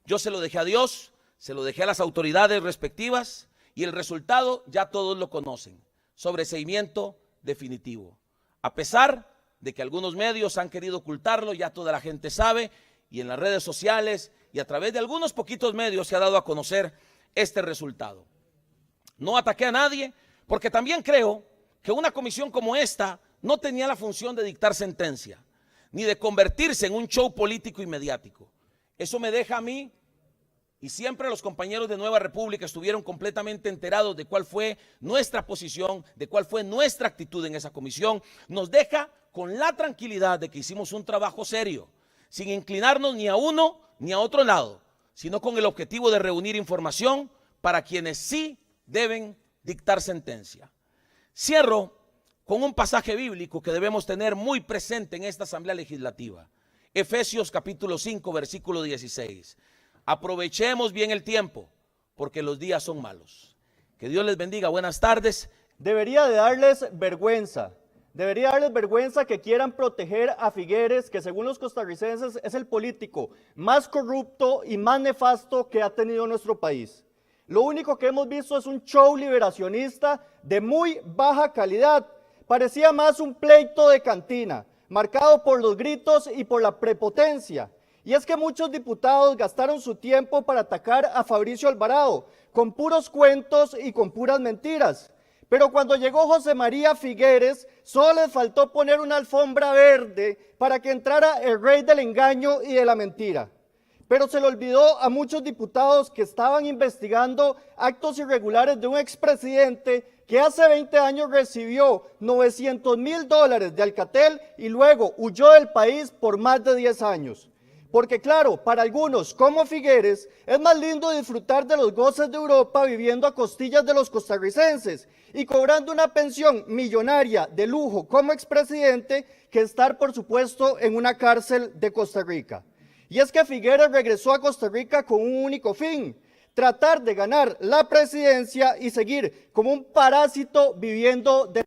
Yo se lo dejé a Dios, se lo dejé a las autoridades respectivas, y el resultado ya todos lo conocen: sobreseimiento definitivo. A pesar de que algunos medios han querido ocultarlo, ya toda la gente sabe, y en las redes sociales y a través de algunos poquitos medios se ha dado a conocer este resultado. No ataqué a nadie, porque también creo que una comisión como esta no tenía la función de dictar sentencia, ni de convertirse en un show político y mediático. Eso me deja a mí, y siempre los compañeros de Nueva República estuvieron completamente enterados de cuál fue nuestra posición, de cuál fue nuestra actitud en esa comisión. Nos deja con la tranquilidad de que hicimos un trabajo serio, sin inclinarnos ni a uno ni a otro lado, sino con el objetivo de reunir información para quienes sí deben dictar sentencia. Cierro con un pasaje bíblico que debemos tener muy presente en esta Asamblea Legislativa. Efesios capítulo 5, versículo 16. Aprovechemos bien el tiempo, porque los días son malos. Que Dios les bendiga. Buenas tardes. Debería de darles vergüenza. Debería darles vergüenza que quieran proteger a Figueres, que según los costarricenses es el político más corrupto y más nefasto que ha tenido nuestro país. Lo único que hemos visto es un show liberacionista de muy baja calidad. Parecía más un pleito de cantina, marcado por los gritos y por la prepotencia. Y es que muchos diputados gastaron su tiempo para atacar a Fabricio Alvarado, con puros cuentos y con puras mentiras. Pero cuando llegó José María Figueres, solo les faltó poner una alfombra verde para que entrara el rey del engaño y de la mentira. Pero se le olvidó a muchos diputados que estaban investigando actos irregulares de un expresidente que hace 20 años recibió $900,000 de Alcatel y luego huyó del país por más de 10 años. Porque claro, para algunos, como Figueres, es más lindo disfrutar de los goces de Europa viviendo a costillas de los costarricenses y cobrando una pensión millonaria de lujo como expresidente que estar, por supuesto, en una cárcel de Costa Rica. Y es que Figueres regresó a Costa Rica con un único fin: tratar de ganar la presidencia y seguir como un parásito viviendo de...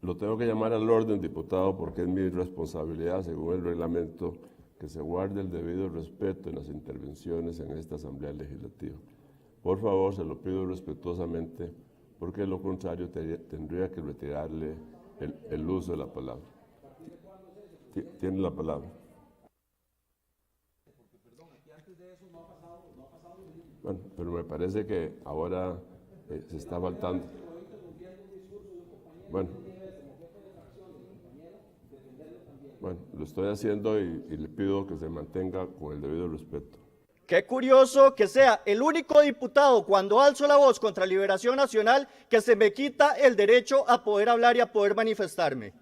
Lo tengo que llamar al orden, diputado, porque es mi responsabilidad, según el reglamento, que se guarde el debido respeto en las intervenciones en esta Asamblea Legislativa. Por favor, se lo pido respetuosamente, porque de lo contrario tendría que retirarle el uso de la palabra. Tiene la palabra. Bueno, pero me parece que ahora se está faltando. Bueno, Bueno, lo estoy haciendo y le pido que se mantenga con el debido respeto. Qué curioso que sea el único diputado cuando alzo la voz contra Liberación Nacional que se me quita el derecho a poder hablar y a poder manifestarme.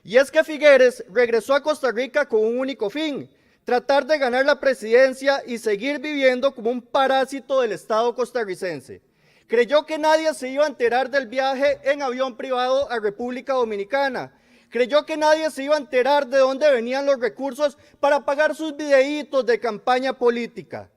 Y es que Figueres regresó a Costa Rica con un único fin: tratar de ganar la presidencia y seguir viviendo como un parásito del Estado costarricense. Creyó que nadie se iba a enterar del viaje en avión privado a República Dominicana. Creyó que nadie se iba a enterar de dónde venían los recursos para pagar sus videitos de campaña política.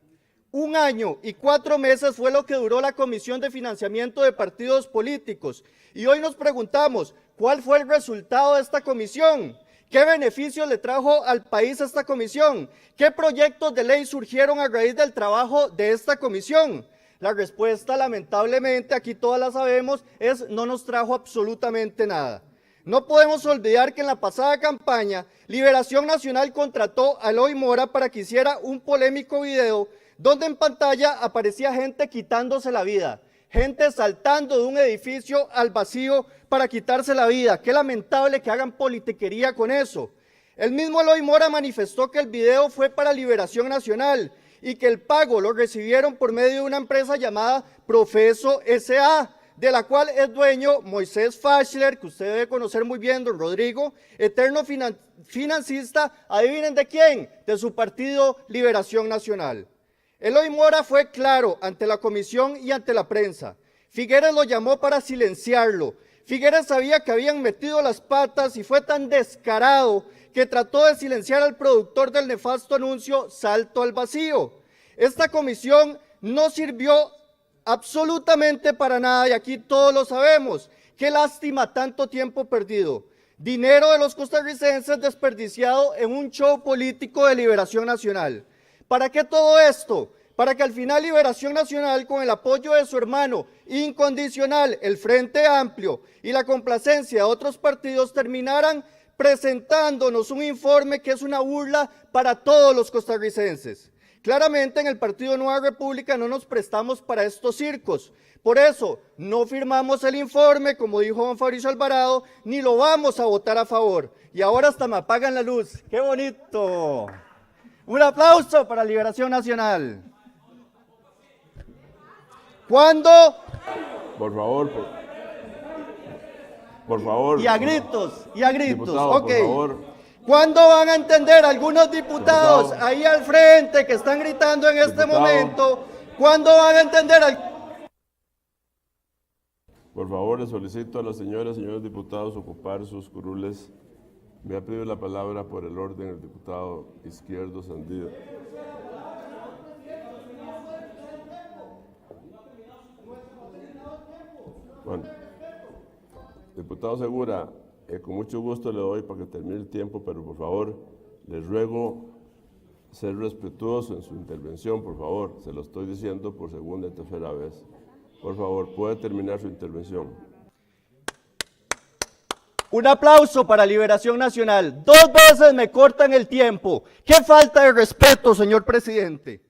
1 año y 4 meses fue lo que duró la Comisión de Financiamiento de Partidos Políticos. Y hoy nos preguntamos, ¿cuál fue el resultado de esta comisión? ¿Qué beneficios le trajo al país esta comisión? ¿Qué proyectos de ley surgieron a raíz del trabajo de esta comisión? La respuesta, lamentablemente, aquí todas la sabemos, es no nos trajo absolutamente nada. No podemos olvidar que en la pasada campaña, Liberación Nacional contrató a Eloy Mora para que hiciera un polémico video donde en pantalla aparecía gente quitándose la vida, gente saltando de un edificio al vacío para quitarse la vida. Qué lamentable que hagan politiquería con eso. El mismo Eloy Mora manifestó que el video fue para Liberación Nacional y que el pago lo recibieron por medio de una empresa llamada Profeso S.A., de la cual es dueño Moisés Fachler, que usted debe conocer muy bien, don Rodrigo, eterno financista, adivinen de quién, de su partido Liberación Nacional. Eloy Mora fue claro ante la comisión y ante la prensa. Figueres lo llamó para silenciarlo. Figueres sabía que habían metido las patas y fue tan descarado que trató de silenciar al productor del nefasto anuncio Salto al Vacío. Esta comisión no sirvió absolutamente para nada y aquí todos lo sabemos. Qué lástima tanto tiempo perdido. Dinero de los costarricenses desperdiciado en un show político de Liberación Nacional. ¿Para qué todo esto? Para que al final Liberación Nacional, con el apoyo de su hermano incondicional, el Frente Amplio, y la complacencia de otros partidos, terminaran presentándonos un informe que es una burla para todos los costarricenses. Claramente en el Partido Nueva República no nos prestamos para estos circos. Por eso no firmamos el informe, como dijo don Fabricio Alvarado, ni lo vamos a votar a favor. Y ahora hasta me apagan la luz. ¡Qué bonito! Un aplauso para Liberación Nacional. ¿Cuándo? Por favor, por favor. Y a gritos, y a gritos. Diputado, ok. por favor. ¿Cuándo van a entender algunos diputados ahí al frente que están gritando en este momento? ¿Cuándo van a entender? Por favor, le solicito a las señoras y señores diputados ocupar sus curules. Me ha pedido la palabra por el orden el diputado Izquierdo Sandino. Bueno, diputado Segura, con mucho gusto le doy para que termine el tiempo, pero por favor, les ruego ser respetuoso en su intervención, por favor. Se lo estoy diciendo por segunda y tercera vez. Por favor, puede terminar su intervención. Un aplauso para Liberación Nacional. 2 veces me cortan el tiempo. ¡Qué falta de respeto, señor presidente!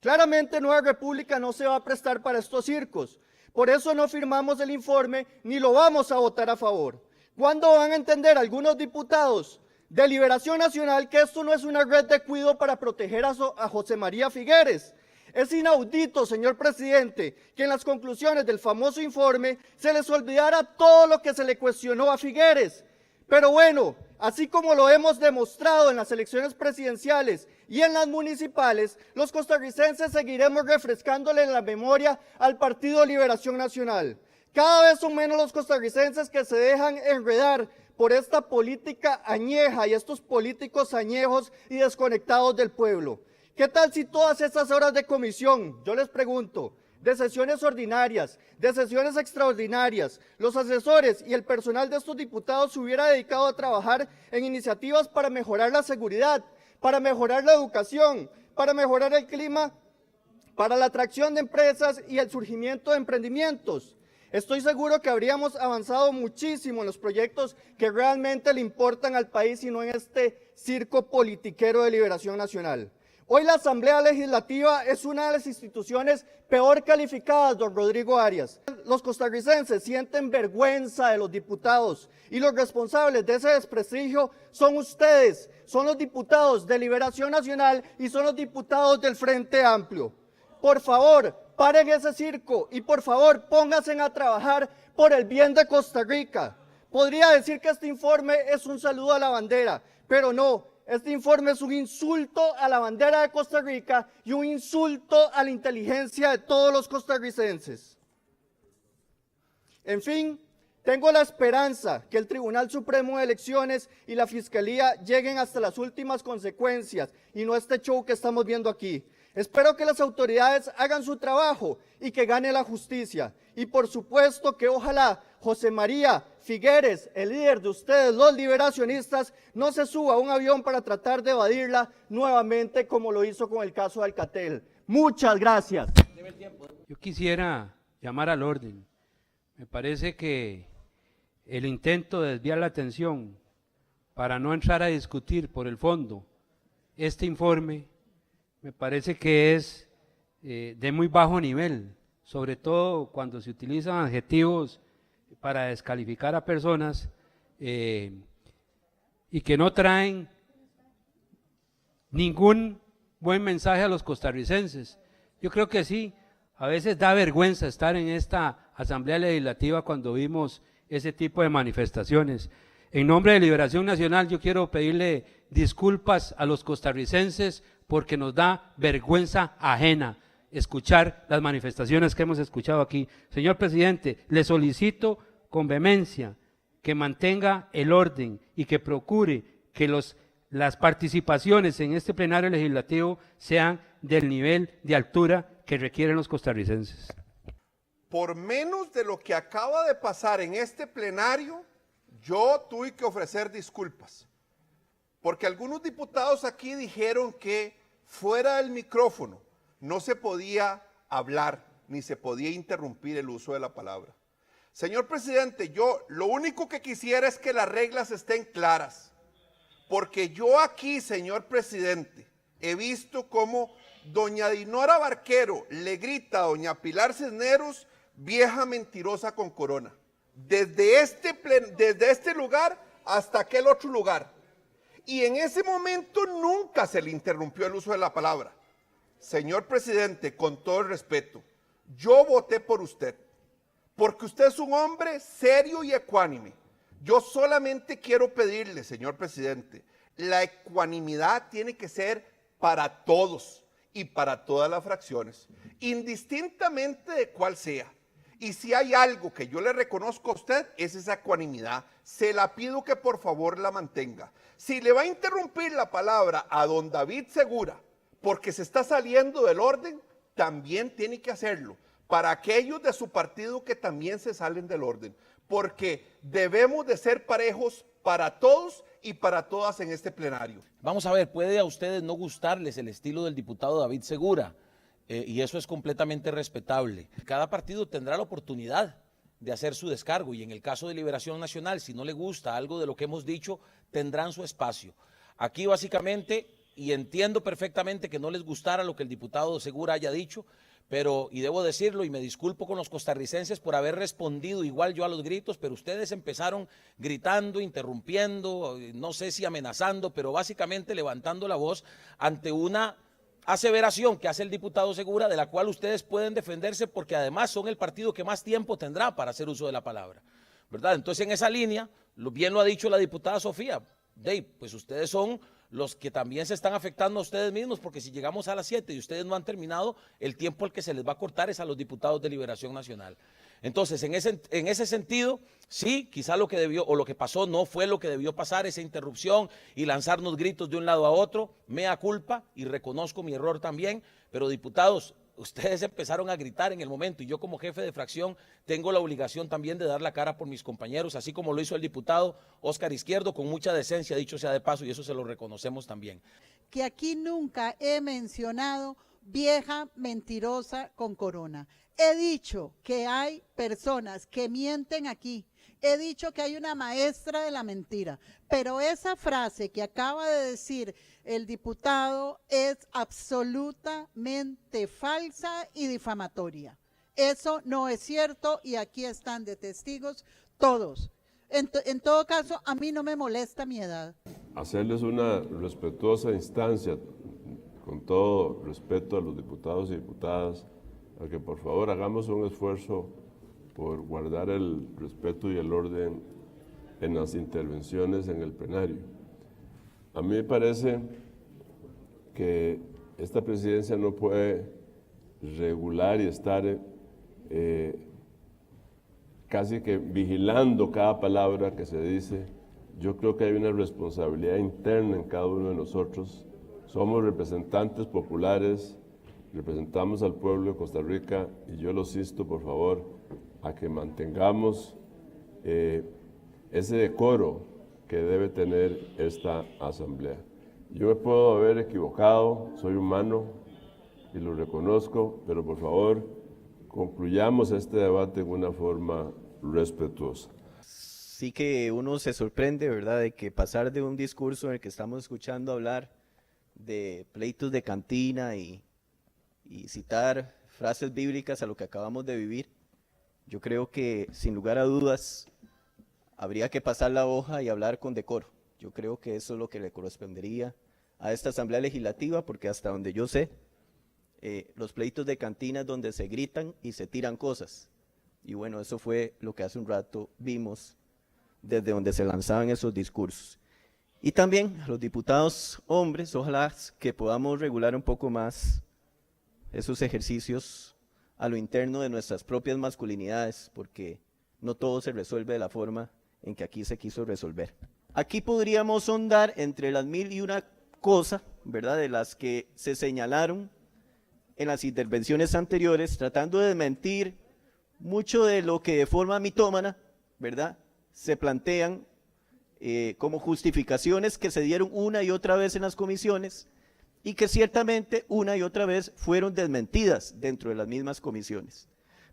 Claramente Nueva República no se va a prestar para estos circos. Por eso no firmamos el informe ni lo vamos a votar a favor. ¿Cuándo van a entender algunos diputados de Liberación Nacional que esto no es una red de cuidado para proteger a José María Figueres? Es inaudito, señor presidente, que en las conclusiones del famoso informe se les olvidara todo lo que se le cuestionó a Figueres. Pero bueno, así como lo hemos demostrado en las elecciones presidenciales y en las municipales, los costarricenses seguiremos refrescándole la memoria al Partido Liberación Nacional. Cada vez son menos los costarricenses que se dejan enredar por esta política añeja y estos políticos añejos y desconectados del pueblo. ¿Qué tal si todas estas horas de comisión, yo les pregunto, de sesiones ordinarias, de sesiones extraordinarias, los asesores y el personal de estos diputados se hubiera dedicado a trabajar en iniciativas para mejorar la seguridad, para mejorar la educación, para mejorar el clima, para la atracción de empresas y el surgimiento de emprendimientos? Estoy seguro que habríamos avanzado muchísimo en los proyectos que realmente le importan al país y no en este circo politiquero de Liberación Nacional. Hoy la Asamblea Legislativa es una de las instituciones peor calificadas, don Rodrigo Arias. Los costarricenses sienten vergüenza de los diputados y los responsables de ese desprestigio son ustedes, son los diputados de Liberación Nacional y son los diputados del Frente Amplio. Por favor, paren ese circo y por favor pónganse a trabajar por el bien de Costa Rica. Podría decir que este informe es un saludo a la bandera, pero no. Este informe es un insulto a la bandera de Costa Rica y un insulto a la inteligencia de todos los costarricenses. En fin, tengo la esperanza que el Tribunal Supremo de Elecciones y la Fiscalía lleguen hasta las últimas consecuencias y no este show que estamos viendo aquí. Espero que las autoridades hagan su trabajo y que gane la justicia. Y por supuesto que ojalá José María Figueres, el líder de ustedes, los liberacionistas, no se suba a un avión para tratar de evadirla nuevamente como lo hizo con el caso de Alcatel. Muchas gracias. Yo quisiera llamar al orden. Me parece que el intento de desviar la atención para no entrar a discutir por el fondo este informe me parece que es de muy bajo nivel, sobre todo cuando se utilizan adjetivos para descalificar a personas y que no traen ningún buen mensaje a los costarricenses. Yo creo que sí, a veces da vergüenza estar en esta Asamblea Legislativa cuando vimos ese tipo de manifestaciones. En nombre de Liberación Nacional yo quiero pedirle disculpas a los costarricenses porque nos da vergüenza ajena escuchar las manifestaciones que hemos escuchado aquí. Señor presidente, le solicito con vehemencia que mantenga el orden y que procure que las participaciones en este plenario legislativo sean del nivel de altura que requieren los costarricenses. Por menos de lo que acaba de pasar en este plenario, yo tuve que ofrecer disculpas, porque algunos diputados aquí dijeron que fuera del micrófono no se podía hablar ni se podía interrumpir el uso de la palabra. Señor presidente, yo lo único que quisiera es que las reglas estén claras, porque yo aquí, señor presidente, he visto cómo doña Dinora Barquero le grita a doña Pilar Cisneros, vieja mentirosa con corona, desde este lugar hasta aquel otro lugar. Y en ese momento nunca se le interrumpió el uso de la palabra. Señor presidente, con todo el respeto, yo voté por usted, porque usted es un hombre serio y ecuánime. Yo solamente quiero pedirle, señor presidente, la ecuanimidad tiene que ser para todos y para todas las fracciones, indistintamente de cuál sea. Y si hay algo que yo le reconozco a usted, es esa ecuanimidad. Se la pido que por favor la mantenga. Si le va a interrumpir la palabra a don David Segura, porque se está saliendo del orden, también tiene que hacerlo para aquellos de su partido que también se salen del orden, porque debemos de ser parejos para todos y para todas en este plenario. Vamos a ver, puede a ustedes no gustarles el estilo del diputado David Segura, y eso es completamente respetable. Cada partido tendrá la oportunidad de hacer su descargo, y en el caso de Liberación Nacional, si no le gusta algo de lo que hemos dicho, tendrán su espacio. Aquí básicamente, y entiendo perfectamente que no les gustara lo que el diputado Segura haya dicho, pero, y debo decirlo, y me disculpo con los costarricenses por haber respondido igual yo a los gritos, pero ustedes empezaron gritando, interrumpiendo, no sé si amenazando, pero básicamente levantando la voz ante una aseveración que hace el diputado Segura, de la cual ustedes pueden defenderse porque además son el partido que más tiempo tendrá para hacer uso de la palabra, ¿verdad? Entonces en esa línea, bien lo ha dicho la diputada Sofía, Dave, pues ustedes son los que también se están afectando a ustedes mismos, porque si llegamos a las 7 y ustedes no han terminado, el tiempo al que se les va a cortar es a los diputados de Liberación Nacional. Entonces, en ese sentido, sí, quizá lo que debió o lo que pasó no fue lo que debió pasar, esa interrupción y lanzarnos gritos de un lado a otro, mea culpa, y reconozco mi error también, pero diputados, ustedes empezaron a gritar en el momento y yo como jefe de fracción tengo la obligación también de dar la cara por mis compañeros, así como lo hizo el diputado Óscar Izquierdo con mucha decencia, dicho sea de paso, y eso se lo reconocemos también. Que aquí nunca he mencionado vieja mentirosa con corona. He dicho que hay personas que mienten aquí. he dicho que hay una maestra de la mentira, pero esa frase que acaba de decir el diputado es absolutamente falsa y difamatoria. Eso no es cierto y aquí están de testigos todos. En todo caso, a mí no me molesta mi edad. Hacerles una respetuosa instancia, con todo respeto a los diputados y diputadas, a que por favor hagamos un esfuerzo por guardar el respeto y el orden en las intervenciones en el plenario. A mí me parece que esta presidencia no puede regular y estar casi que vigilando cada palabra que se dice. Yo creo que hay una responsabilidad interna en cada uno de nosotros. Somos representantes populares, representamos al pueblo de Costa Rica y yo los insto, por favor, a que mantengamos ese decoro que debe tener esta asamblea. Yo me puedo haber equivocado, soy humano y lo reconozco, pero por favor, concluyamos este debate en una forma respetuosa. Sí que uno se sorprende, ¿verdad?, de que pasar de un discurso en el que estamos escuchando hablar de pleitos de cantina y citar frases bíblicas a lo que acabamos de vivir, yo creo que sin lugar a dudas habría que pasar la hoja y hablar con decoro. Yo creo que eso es lo que le correspondería a esta Asamblea Legislativa, porque hasta donde yo sé, los pleitos de cantina es donde se gritan y se tiran cosas. Y bueno, eso fue lo que hace un rato vimos desde donde se lanzaban esos discursos. Y también a los diputados hombres, ojalá que podamos regular un poco más esos ejercicios a lo interno de nuestras propias masculinidades, porque no todo se resuelve de la forma en que aquí se quiso resolver. Aquí podríamos sondar entre las mil y una cosas, ¿verdad?, de las que se señalaron en las intervenciones anteriores, tratando de desmentir mucho de lo que de forma mitómana, ¿verdad?, se plantean como justificaciones que se dieron una y otra vez en las comisiones y que ciertamente una y otra vez fueron desmentidas dentro de las mismas comisiones.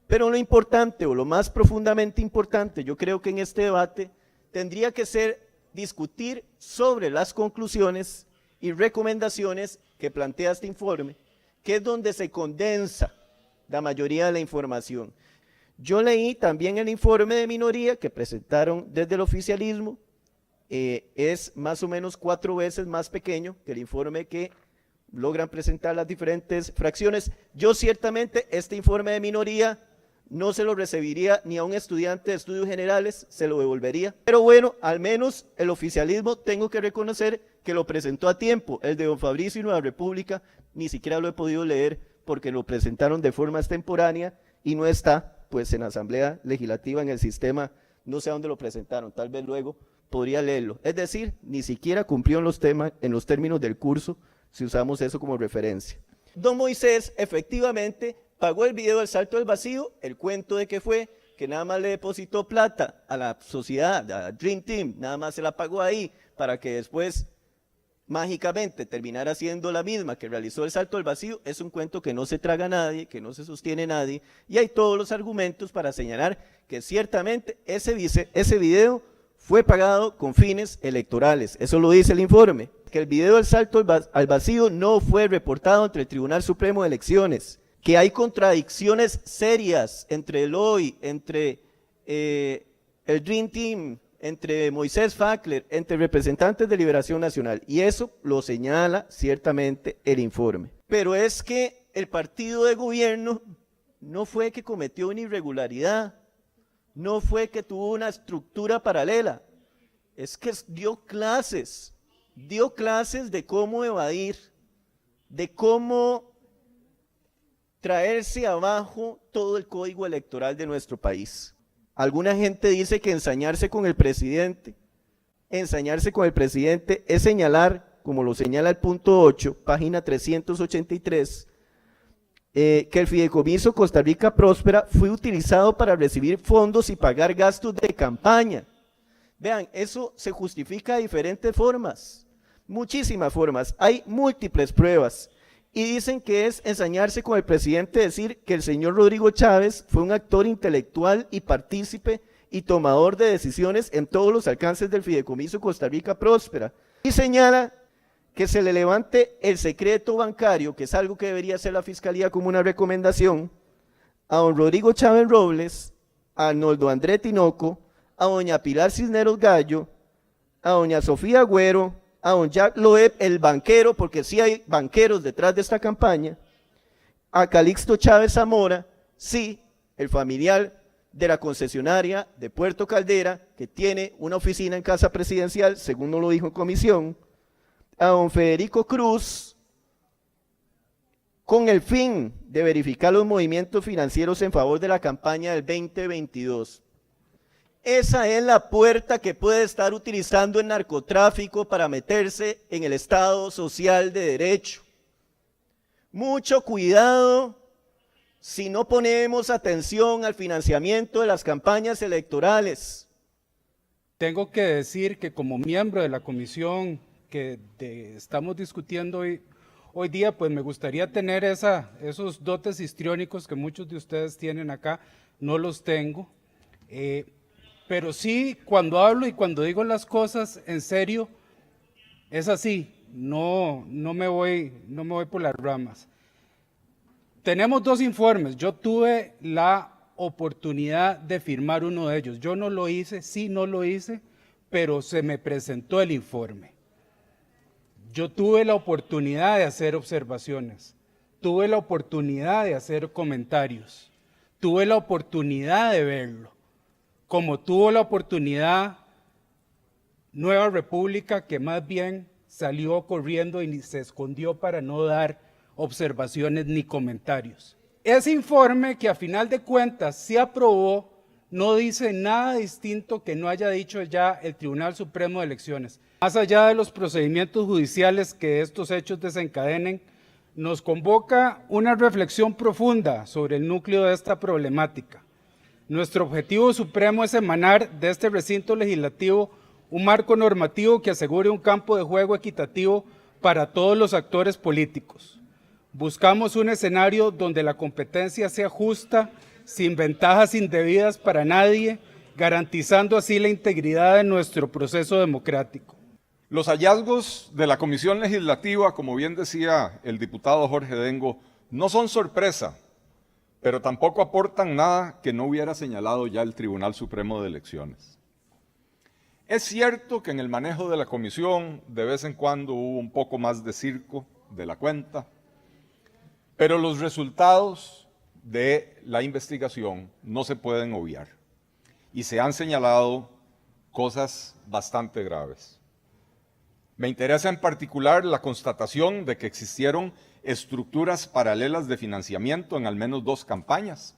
Pero lo importante o lo más profundamente importante, yo creo que en este debate tendría que ser discutir sobre las conclusiones y recomendaciones que plantea este informe, que es donde se condensa la mayoría de la información. Yo leí también el informe de minoría que presentaron desde el oficialismo, es más o menos 4 veces más pequeño que el informe que logran presentar las diferentes fracciones. Yo ciertamente este informe de minoría no se lo recibiría ni a un estudiante de estudios generales, se lo devolvería. Pero bueno, al menos el oficialismo tengo que reconocer que lo presentó a tiempo. El de don Fabricio y Nueva República ni siquiera lo he podido leer porque lo presentaron de forma extemporánea y no está pues en la Asamblea Legislativa, en el sistema, no sé a dónde lo presentaron, tal vez luego podría leerlo. Es decir, ni siquiera cumplió en los términos del curso, si usamos eso como referencia. Don Moisés efectivamente pagó el video del salto al vacío, el cuento de que fue que nada más le depositó plata a la sociedad, a Dream Team, nada más se la pagó ahí para que después mágicamente terminara siendo la misma que realizó el salto al vacío, es un cuento que no se traga nadie, que no se sostiene nadie, y hay todos los argumentos para señalar que ciertamente ese video fue pagado con fines electorales. Eso lo dice el informe, que el video del salto al vacío no fue reportado ante el Tribunal Supremo de Elecciones, que hay contradicciones serias entre el OI, entre el Dream Team, entre Moisés Fackler, entre representantes de Liberación Nacional, y eso lo señala ciertamente el informe. Pero es que el partido de gobierno no fue que cometió una irregularidad, no fue que tuvo una estructura paralela, es que dio clases de cómo evadir, de cómo traerse abajo todo el código electoral de nuestro país. Alguna gente dice que ensañarse con el presidente es señalar, como lo señala el punto 8, página 383, que el fideicomiso Costa Rica Próspera fue utilizado para recibir fondos y pagar gastos de campaña. Vean, eso se justifica de diferentes formas, muchísimas formas, hay múltiples pruebas. Y dicen que es ensañarse con el presidente decir que el señor Rodrigo Chávez fue un actor intelectual y partícipe y tomador de decisiones en todos los alcances del Fideicomiso Costa Rica Próspera. Y señala que se le levante el secreto bancario, que es algo que debería hacer la Fiscalía como una recomendación, a don Rodrigo Chávez Robles, a Arnoldo André Tinoco, a doña Pilar Cisneros Gallo, a doña Sofía Agüero, a don Jack Loeb, el banquero, porque sí hay banqueros detrás de esta campaña, a Calixto Chávez Zamora, sí, el familiar de la concesionaria de Puerto Caldera, que tiene una oficina en Casa Presidencial, según nos lo dijo en comisión, a don Federico Cruz, con el fin de verificar los movimientos financieros en favor de la campaña del 2022. Esa es la puerta que puede estar utilizando el narcotráfico para meterse en el Estado Social de Derecho. Mucho cuidado si no ponemos atención al financiamiento de las campañas electorales. Tengo que decir que como miembro de la comisión que estamos discutiendo hoy día, pues me gustaría tener esos dotes histriónicos que muchos de ustedes tienen acá, no los tengo, pero sí, cuando hablo y cuando digo las cosas en serio, es así, no me voy por las ramas. Tenemos dos informes, yo tuve la oportunidad de firmar uno de ellos, yo no lo hice, sí no lo hice, pero se me presentó el informe. Yo tuve la oportunidad de hacer observaciones, tuve la oportunidad de hacer comentarios, tuve la oportunidad de verlo, como tuvo la oportunidad Nueva República, que más bien salió corriendo y se escondió para no dar observaciones ni comentarios. Ese informe, que a final de cuentas se aprobó, no dice nada distinto que no haya dicho ya el Tribunal Supremo de Elecciones. Más allá de los procedimientos judiciales que estos hechos desencadenen, nos convoca una reflexión profunda sobre el núcleo de esta problemática. Nuestro objetivo supremo es emanar de este recinto legislativo un marco normativo que asegure un campo de juego equitativo para todos los actores políticos. Buscamos un escenario donde la competencia sea justa, sin ventajas indebidas para nadie, garantizando así la integridad de nuestro proceso democrático. Los hallazgos de la Comisión Legislativa, como bien decía el diputado Jorge Dengo, no son sorpresa, pero tampoco aportan nada que no hubiera señalado ya el Tribunal Supremo de Elecciones. Es cierto que en el manejo de la comisión de vez en cuando hubo un poco más de circo de la cuenta, pero los resultados de la investigación no se pueden obviar y se han señalado cosas bastante graves. Me interesa en particular la constatación de que existieron estructuras paralelas de financiamiento en al menos dos campañas.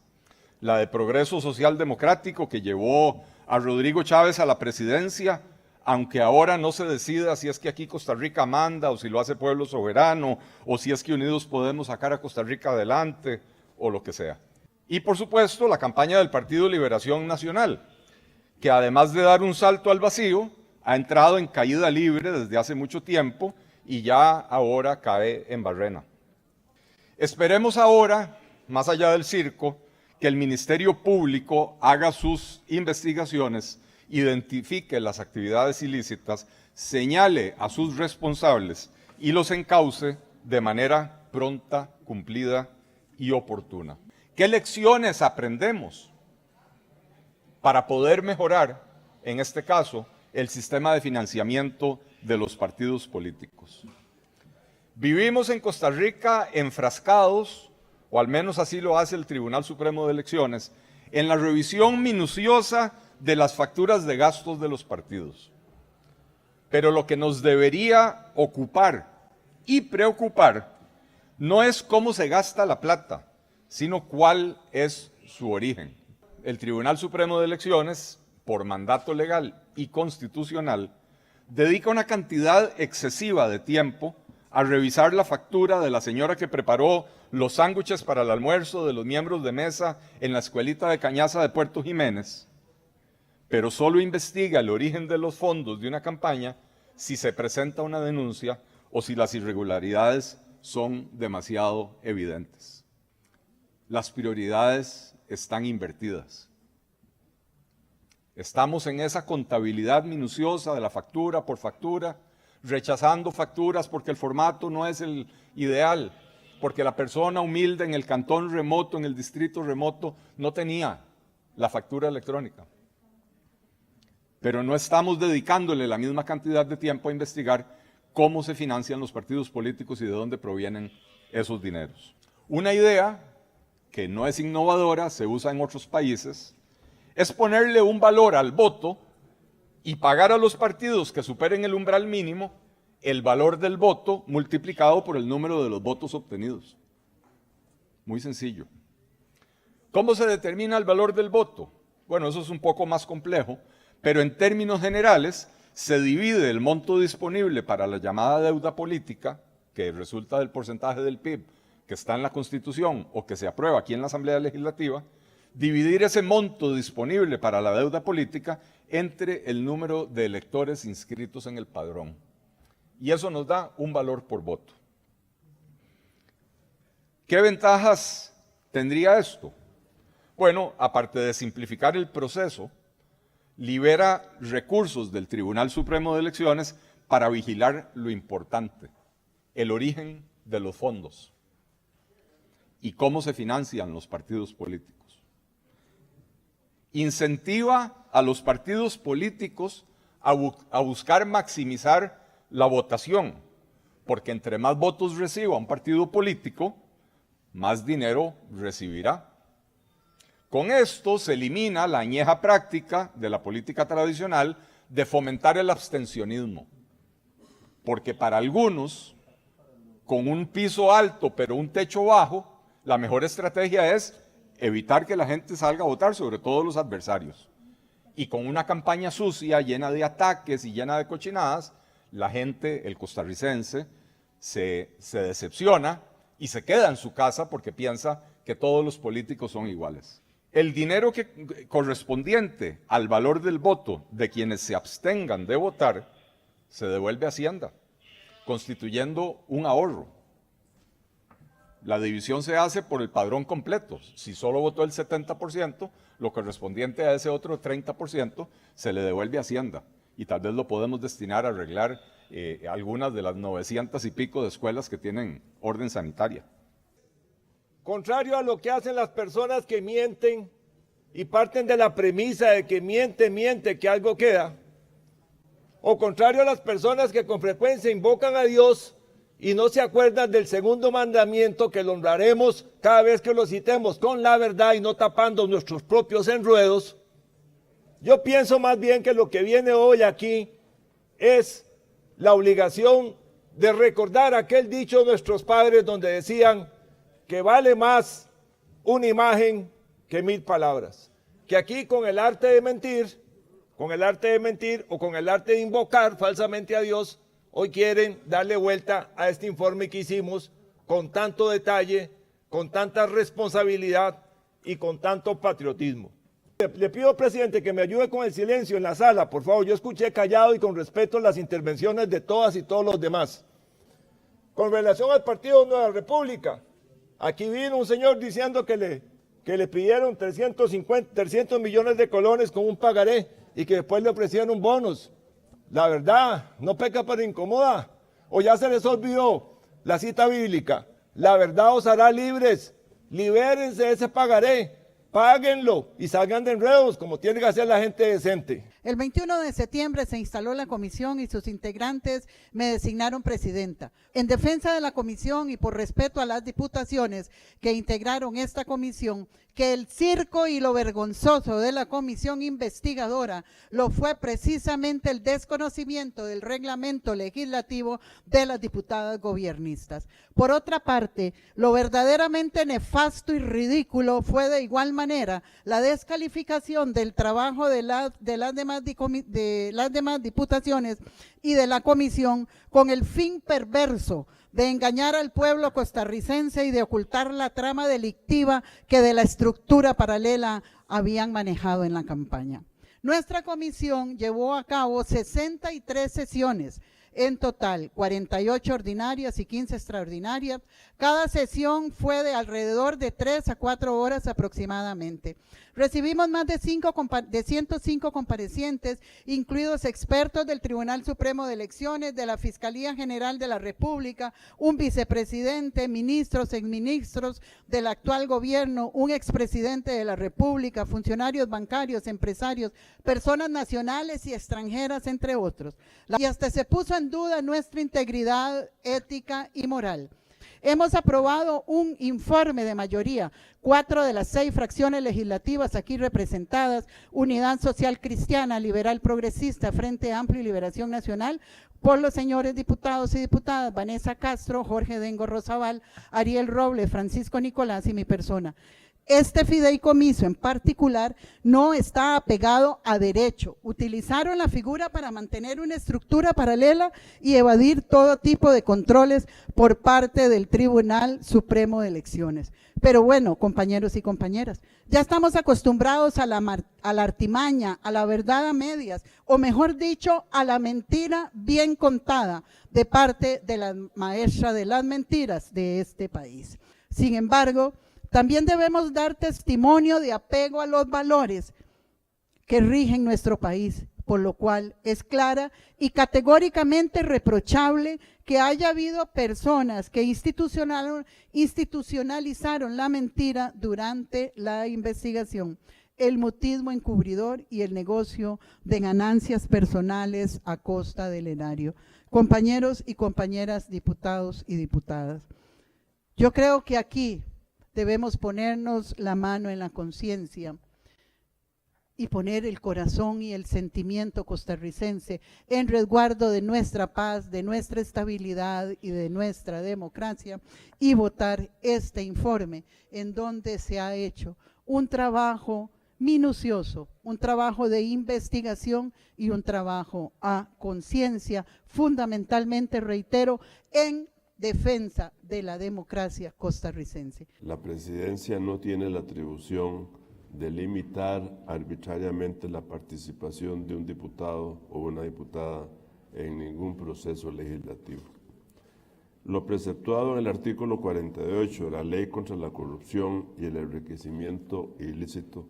La de Progreso Social Democrático, que llevó a Rodrigo Chávez a la presidencia, aunque ahora no se decida si es que aquí Costa Rica manda o si lo hace Pueblo Soberano o si es que Unidos Podemos sacar a Costa Rica adelante o lo que sea. Y por supuesto la campaña del Partido Liberación Nacional, que además de dar un salto al vacío, ha entrado en caída libre desde hace mucho tiempo y ya ahora cae en barrena. Esperemos ahora, más allá del circo, que el Ministerio Público haga sus investigaciones, identifique las actividades ilícitas, señale a sus responsables y los encauce de manera pronta, cumplida y oportuna. ¿Qué lecciones aprendemos para poder mejorar, en este caso, el sistema de financiamiento de los partidos políticos? Vivimos en Costa Rica enfrascados, o al menos así lo hace el Tribunal Supremo de Elecciones, en la revisión minuciosa de las facturas de gastos de los partidos. Pero lo que nos debería ocupar y preocupar no es cómo se gasta la plata, sino cuál es su origen. El Tribunal Supremo de Elecciones, por mandato legal y constitucional, dedica una cantidad excesiva de tiempo a revisar la factura de la señora que preparó los sándwiches para el almuerzo de los miembros de mesa en la escuelita de Cañaza de Puerto Jiménez, pero solo investiga el origen de los fondos de una campaña si se presenta una denuncia o si las irregularidades son demasiado evidentes. Las prioridades están invertidas. Estamos en esa contabilidad minuciosa de la factura por factura, rechazando facturas porque el formato no es el ideal, porque la persona humilde en el cantón remoto, en el distrito remoto, no tenía la factura electrónica. Pero no estamos dedicándole la misma cantidad de tiempo a investigar cómo se financian los partidos políticos y de dónde provienen esos dineros. Una idea que no es innovadora, se usa en otros países, es ponerle un valor al voto y pagar a los partidos que superen el umbral mínimo el valor del voto multiplicado por el número de los votos obtenidos. Muy sencillo. ¿Cómo se determina el valor del voto? Bueno, eso es un poco más complejo, pero en términos generales se divide el monto disponible para la llamada deuda política, que resulta del porcentaje del PIB que está en la Constitución o que se aprueba aquí en la Asamblea Legislativa, dividir ese monto disponible para la deuda política entre el número de electores inscritos en el padrón. Y eso nos da un valor por voto. ¿Qué ventajas tendría esto? Bueno, aparte de simplificar el proceso, libera recursos del Tribunal Supremo de Elecciones para vigilar lo importante, el origen de los fondos y cómo se financian los partidos políticos. Incentiva a los partidos políticos a buscar maximizar la votación, porque entre más votos reciba un partido político, más dinero recibirá. Con esto se elimina la añeja práctica de la política tradicional de fomentar el abstencionismo, porque para algunos, con un piso alto pero un techo bajo, la mejor estrategia es evitar que la gente salga a votar, sobre todo los adversarios. Y con una campaña sucia, llena de ataques y llena de cochinadas, la gente, el costarricense, se decepciona y se queda en su casa porque piensa que todos los políticos son iguales. El dinero correspondiente al valor del voto de quienes se abstengan de votar se devuelve a Hacienda, constituyendo un ahorro. La división se hace por el padrón completo. Si solo votó el 70%, lo correspondiente a ese otro 30% se le devuelve a Hacienda. Y tal vez lo podemos destinar a arreglar algunas de las 900 y pico de escuelas que tienen orden sanitaria. Contrario a lo que hacen las personas que mienten y parten de la premisa de que miente, que algo queda, o contrario a las personas que con frecuencia invocan a Dios y no se acuerdan del segundo mandamiento, que lo honraremos cada vez que lo citemos con la verdad y no tapando nuestros propios enredos, yo pienso más bien que lo que viene hoy aquí es la obligación de recordar aquel dicho de nuestros padres donde decían que vale más una imagen que 1000 palabras. Que aquí con el arte de mentir o con el arte de invocar falsamente a Dios, hoy quieren darle vuelta a este informe que hicimos con tanto detalle, con tanta responsabilidad y con tanto patriotismo. Le pido, presidente, que me ayude con el silencio en la sala, por favor. Yo escuché callado y con respeto las intervenciones de todas y todos los demás. Con relación al Partido Nueva República, aquí vino un señor diciendo que le pidieron 300 millones de colones con un pagaré y que después le ofrecieron un bonus. La verdad, no peca pero incomoda. O ya se les olvidó la cita bíblica. La verdad os hará libres. Libérense de ese pagaré. Páguenlo y salgan de enredos como tiene que hacer la gente decente. El 21 de septiembre se instaló la comisión y sus integrantes me designaron presidenta. En defensa de la comisión y por respeto a las diputaciones que integraron esta comisión, que el circo y lo vergonzoso de la comisión investigadora lo fue precisamente el desconocimiento del reglamento legislativo de las diputadas gobiernistas. Por otra parte, lo verdaderamente nefasto y ridículo fue de igual manera la descalificación del trabajo de las demás diputaciones y de la comisión con el fin perverso de engañar al pueblo costarricense y de ocultar la trama delictiva que de la estructura paralela habían manejado en la campaña. Nuestra comisión llevó a cabo 63 sesiones En total, 48 ordinarias y 15 extraordinarias. Cada sesión fue de alrededor de 3 a 4 horas aproximadamente. Recibimos más de 105 comparecientes, incluidos expertos del Tribunal Supremo de Elecciones, de la Fiscalía General de la República, un vicepresidente, ministros, exministros del actual gobierno, un expresidente de la República, funcionarios bancarios, empresarios, personas nacionales y extranjeras, entre otros. Y hasta se puso en duda nuestra integridad ética y moral. Hemos aprobado un informe de mayoría, 4 de las 6 fracciones legislativas aquí representadas, Unidad Social Cristiana, Liberal Progresista, Frente Amplio y Liberación Nacional, por los señores diputados y diputadas Vanessa Castro, Jorge Dengo Rosabal, Ariel Robles, Francisco Nicolás y mi persona. Este fideicomiso en particular no está apegado a derecho. Utilizaron la figura para mantener una estructura paralela y evadir todo tipo de controles por parte del Tribunal Supremo de Elecciones. Pero bueno, compañeros y compañeras, ya estamos acostumbrados a la artimaña, a la verdad a medias, o mejor dicho, a la mentira bien contada de parte de la maestra de las mentiras de este país. Sin embargo, también debemos dar testimonio de apego a los valores que rigen nuestro país, por lo cual es clara y categóricamente reprochable que haya habido personas que institucionalizaron la mentira durante la investigación, el mutismo encubridor y el negocio de ganancias personales a costa del erario. Compañeros y compañeras diputados y diputadas, yo creo que aquí debemos ponernos la mano en la conciencia y poner el corazón y el sentimiento costarricense en resguardo de nuestra paz, de nuestra estabilidad y de nuestra democracia, y votar este informe en donde se ha hecho un trabajo minucioso, un trabajo de investigación y un trabajo a conciencia, fundamentalmente, reitero, en defensa de la democracia costarricense. La presidencia no tiene la atribución de limitar arbitrariamente la participación de un diputado o una diputada en ningún proceso legislativo. Lo preceptuado en el artículo 48 de la Ley contra la Corrupción y el Enriquecimiento Ilícito,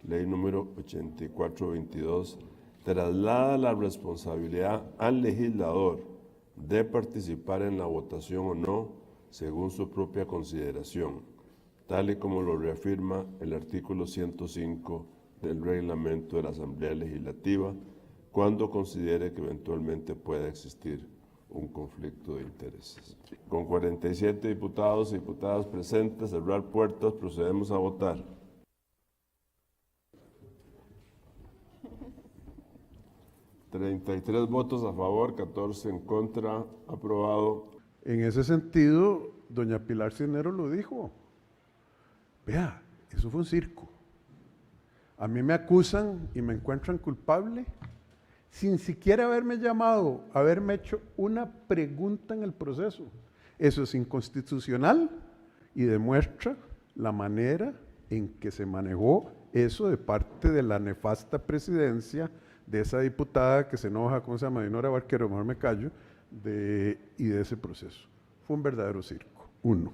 Ley número 8422, traslada la responsabilidad al legislador de participar en la votación o no, según su propia consideración, tal y como lo reafirma el artículo 105 del reglamento de la Asamblea Legislativa, cuando considere que eventualmente pueda existir un conflicto de intereses. Con 47 diputados y diputadas presentes, cerrar puertas, procedemos a votar. $33 votos a favor, 14 en contra, aprobado. En ese sentido, doña Pilar Cisneros lo dijo. Vea, eso fue un circo. A mí me acusan y me encuentran culpable sin siquiera haberme llamado, haberme hecho una pregunta en el proceso. Eso es inconstitucional y demuestra la manera en que se manejó eso de parte de la nefasta presidencia de esa diputada que se enoja, ¿cómo se llama? Dinora Barquero, mejor me callo, y de ese proceso. Fue un verdadero circo. Uno,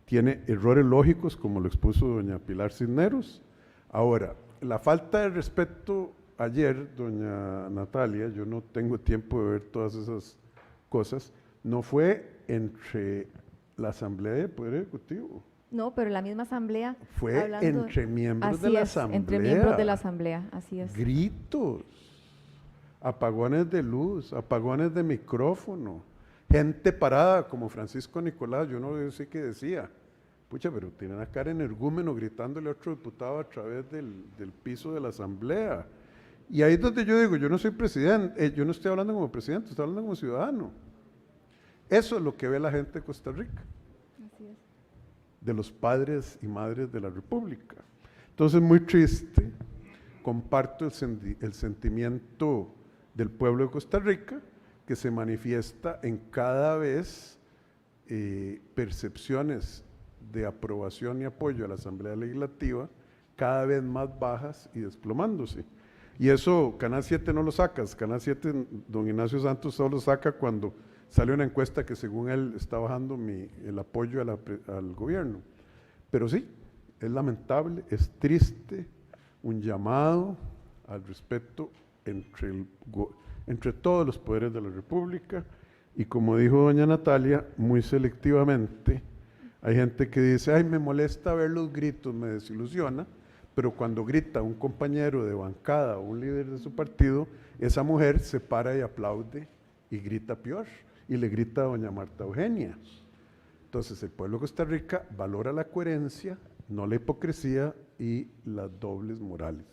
tiene errores lógicos, como lo expuso doña Pilar Cisneros. Ahora, la falta de respeto ayer, doña Natalia, yo no tengo tiempo de ver todas esas cosas, no fue entre la Asamblea y el Poder Ejecutivo. No, pero la misma asamblea. Fue entre miembros de la asamblea. Entre miembros de la asamblea, así es. Gritos, apagones de luz, apagones de micrófono, gente parada como Francisco Nicolás, yo no sé qué decía. Pucha, pero tienen a cara energúmeno gritándole a otro diputado a través del piso de la asamblea. Y ahí es donde yo digo, yo no soy presidente, yo no estoy hablando como presidente, estoy hablando como ciudadano. Eso es lo que ve la gente de Costa Rica. Así es. De los padres y madres de la República. Entonces, muy triste, comparto el sentimiento del pueblo de Costa Rica, que se manifiesta en cada vez percepciones de aprobación y apoyo a la Asamblea Legislativa cada vez más bajas y desplomándose. Y eso Canal 7 no lo sacas, Canal 7, don Ignacio Santos solo saca cuando sale una encuesta que según él está bajando el apoyo al gobierno. Pero sí, es lamentable, es triste, un llamado al respeto entre todos los poderes de la República, y como dijo doña Natalia, muy selectivamente. Hay gente que dice, ay, me molesta ver los gritos, me desilusiona, pero cuando grita un compañero de bancada o un líder de su partido, esa mujer se para y aplaude y grita peor, y le grita a doña Marta Eugenia. Entonces el pueblo de Costa Rica valora la coherencia, no la hipocresía y las dobles morales.